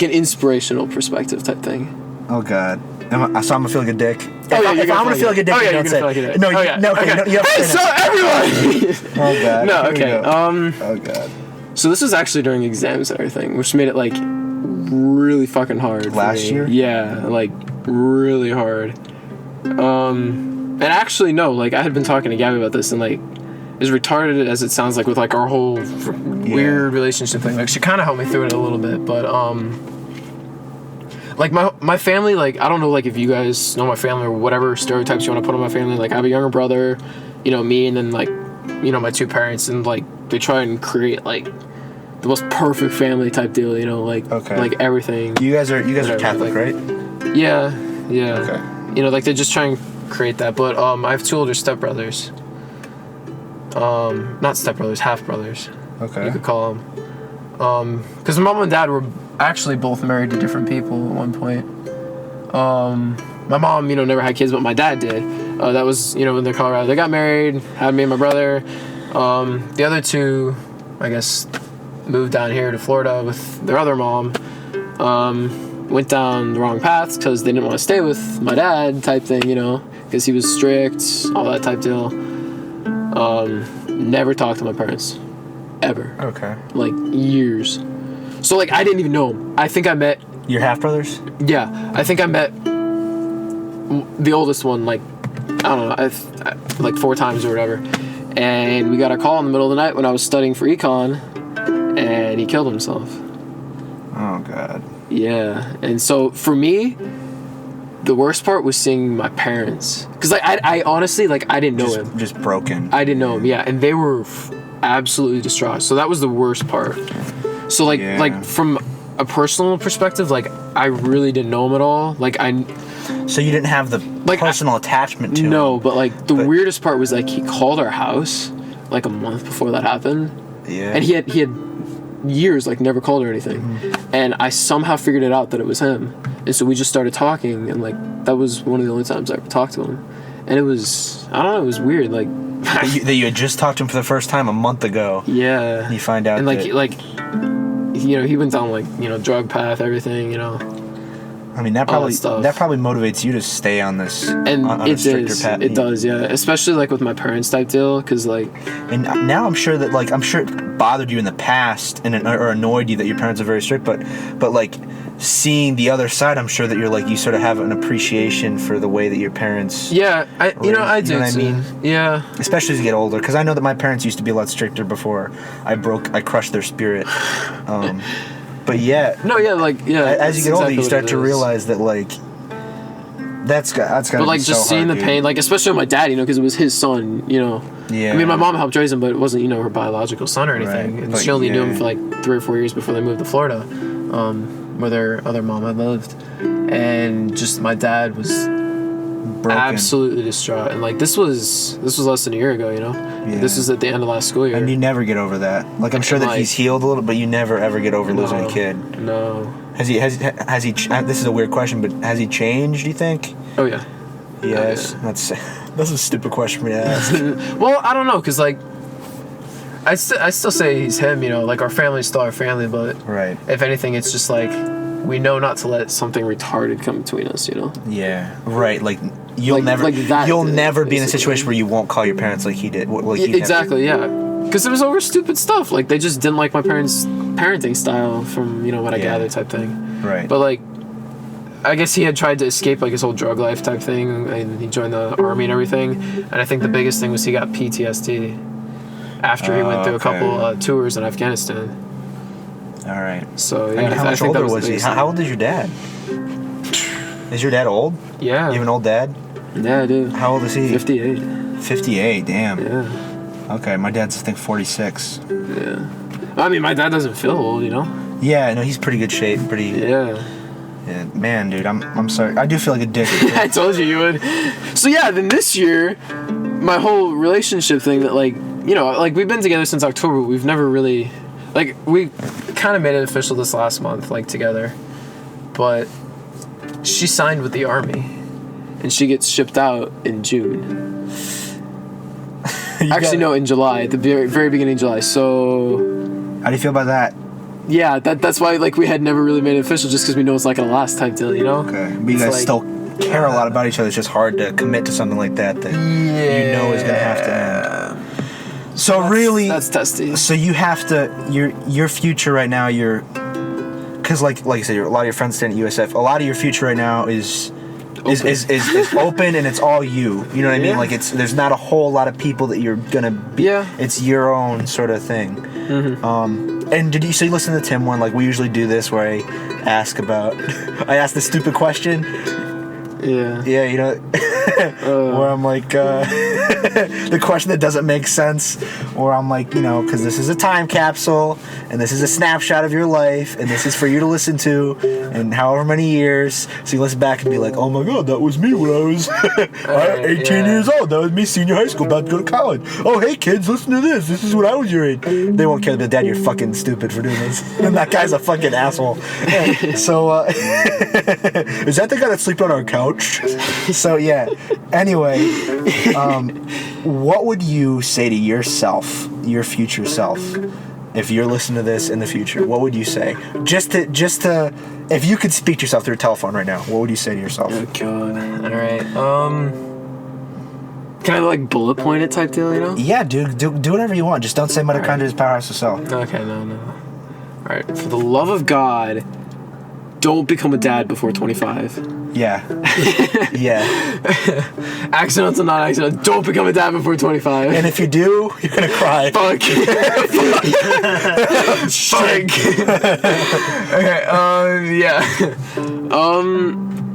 an inspirational perspective type thing. Oh God. So I'm gonna feel like a dick. If yeah, I'm you're gonna feel like a dick, oh, yeah, you you're don't gonna say feel like a it. dick. No, Oh, you, yeah, no, okay, okay. no, you have to Hey, say so everyone. it. Oh God. No, Here we okay. go. Oh God. So this was actually during exams and everything, which made it like really fucking hard. for Last me. year? Yeah, like really hard. And actually no, like I had been talking to Gabby about this, and like as retarded as it sounds, like with like our whole weird relationship thing, like she kind of helped me through it a little bit, but like my family, like I don't know, like if you guys know my family or whatever stereotypes you want to put on my family, like I have a younger brother, me, and then like my two parents, and like they try and create like the most perfect family type deal, like Okay. like everything. You guys are Whatever, Catholic, like- right? Yeah. Okay. Like they just try and create that, but I have two older stepbrothers. Not stepbrothers, half brothers. Okay. You could call them. Because my mom and dad were actually both married to different people at one point. My mom, never had kids, but my dad did. That was, when they're Colorado. They got married, had me and my brother. The other two, I guess, moved down here to Florida with their other mom. Went down the wrong paths because they didn't want to stay with my dad type thing, because he was strict, all that type deal. Never talked to my parents. Ever. Okay. Like, years. So, like, I didn't even know him. I think I met... Your half brothers? Yeah. I think I met the oldest one, like, I don't know, like 4 times or whatever. And we got a call in the middle of the night when I was studying for econ, and he killed himself. Oh God. Yeah. And so, for me, the worst part was seeing my parents. Because, like, I honestly, like, I didn't know him. Just broken. I didn't know him, yeah. And they were absolutely distraught. So that was the worst part. So like from a personal perspective, like I really didn't know him at all. Like So you didn't have the personal attachment to him? No, but like the weirdest part was like he called our house like a month before that happened. Yeah. And he had years like never called or anything. Mm-hmm. And I somehow figured it out that it was him. And so we just started talking, and like that was one of the only times I ever talked to him. And it was, I don't know, it was weird. Like that you had just talked to him for the first time a month ago. Yeah. And you find out and like that, you know, he went down like, you know, drug path, everything, you know. I mean, that probably motivates you to stay on this and on a stricter path. It does, yeah. Especially like with my parents type deal, because like. And now I'm sure it bothered you in the past or annoyed you that your parents are very strict, but like seeing the other side, I'm sure that you're like you sort of have an appreciation for the way that your parents. Yeah, I do. You know what I mean? Yeah. Especially as you get older, because I know that my parents used to be a lot stricter before I crushed their spirit. But yeah. No, yeah, like yeah. As you get older, you start to realize that like that's gotta But like be just so seeing hard, the dude. pain, like especially with my dad, you know, because it was his son, you know. Yeah. I mean, my mom helped raise him, but it wasn't, you know, her biological son or anything. Right. And But she only knew him yeah. for like 3 or 4 years before they moved to Florida, where their other mom had lived. And just my dad was Broken. absolutely distraught. And like this was less than a year ago, you know. Yeah. This was at the end of last school year. And you never get over that. Like I'm sure that like- he's healed a little, but you never ever get over losing a kid. No. Has he? This is a weird question, but has he changed? Do you think? Oh yeah. Yes. yeah. That's a stupid question for me to ask. Well, I don't know, cause like I still say he's him, you know. Like our family's still our family, but Right. if anything, it's just like we know not to let something retarded come between us, you know. Yeah. Right. Like you'll Like- never. like that, you'll never be in a basically. situation where you won't call your parents like he did. Like he Exactly, yeah. Because it was over stupid stuff. Like they just didn't like my parents' parenting style, from, you know, what I Yeah. gather, type thing. Right. But like, I guess he had tried to escape like his whole drug life type thing, and he joined the army and everything. And I think the biggest thing was he got PTSD after he went through a couple tours in Afghanistan. All right. So yeah, I mean, how much think that older was was the he? biggest How old is your dad? Is your dad old? thing. Yeah. You have an old dad? Yeah, I do. How old is he? 58. 58. Damn. Yeah. Okay, my dad's I think 46. Yeah. I mean, my dad doesn't feel old, you know. Yeah, no, he's pretty good shape. Pretty. Yeah. Yeah, man, dude, I'm sorry. I do feel like a dick. I told you would. So yeah, then this year, my whole relationship thing that like, you know, like we've been together since October. But we've never really, like, we kind of made it official this last month, like together. But she signed with the army, and she gets shipped out in June. Actually, no, in July, at the very, very beginning of July. So How do you feel about that? yeah, that's why like we had never really made it official, just because we know it's not gonna last type deal, you know. Okay, but you It's guys like- still care a lot about each other. It's just hard to commit to something like that you know is gonna have to end. So really, That's testy. so you have to your future right now. Because like I said, a lot of your friends stand at USF. A lot of your future right now is open, and it's all you. You know what I mean? Yeah. Like there's not a whole lot of people that you're gonna be. Yeah. It's your own sort of thing. Mm-hmm. And you listen to the Tim one? Like we usually do this where I ask the stupid question. Yeah. Yeah, you know, where I'm like, the question that doesn't make sense, or I'm like, you know, because this is a time capsule, and this is a snapshot of your life, and this is for you to listen to, in however many years, so you listen back and be like, oh my god, that was me when I was 18 years old, that was me senior high school, about to go to college. Oh, hey kids, listen to this is when I was your age. They won't care, but dad, you're fucking stupid for doing this, and that guy's a fucking asshole. So, is that the guy that's sleeping on our couch? So yeah. Anyway, what would you say to yourself, your future self, if you're listening to this in the future? What would you say? Just to, if you could speak to yourself through a telephone right now, what would you say to yourself? Oh god. All right. Can I like bullet point it type deal? You know? Yeah, dude. Do whatever you want. Just don't say mitochondria is powerhouse of cell. Okay. No. All right. For the love of God, don't become a dad before 25. Yeah. Yeah. Accidental, not accidental. Don't become a dad before 25. And if you do, you're gonna cry. Fuck. Fuck. Okay. Yeah.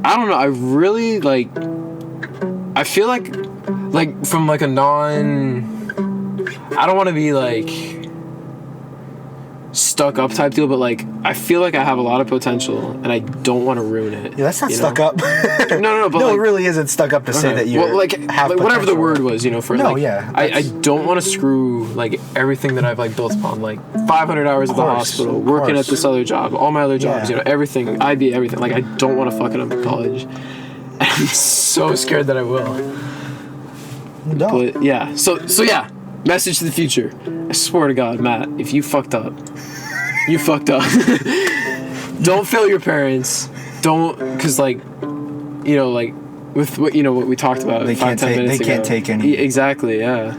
I don't know. I really like. I feel like from like a non I don't want to be like stuck up type deal, but like I feel like I have a lot of potential and I don't want to ruin it. Yeah, that's not you stuck know? up. No, but no, like, it really isn't stuck up to say that you well, like whatever the word was, you know, for No, like yeah, I don't want to screw like everything that I've like built upon, like 500 hours at the hospital, working at this other job, all my other jobs, you know, everything, IB, everything. Like I don't want to fuck it up in college. And I'm so scared that I will. No. But yeah, so yeah, message to the future. I swear to God, Matt, if you fucked up, you fucked up. Don't fail your parents. Don't, cause like, you know, like with what you know what we talked about. They can't take. They can't take any. Exactly. Yeah.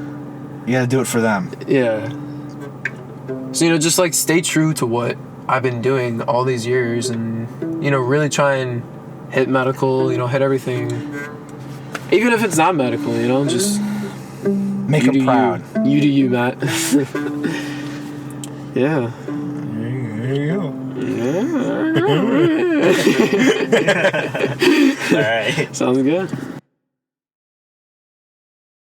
You gotta do it for them. Yeah. So you know, just like stay true to what I've been doing all these years, and you know, really try and hit medical. You know, hit everything. Even if it's not medical, you know, just Make them proud. You do you, Matt. Yeah. There you go. Yeah. All right. Sounds good.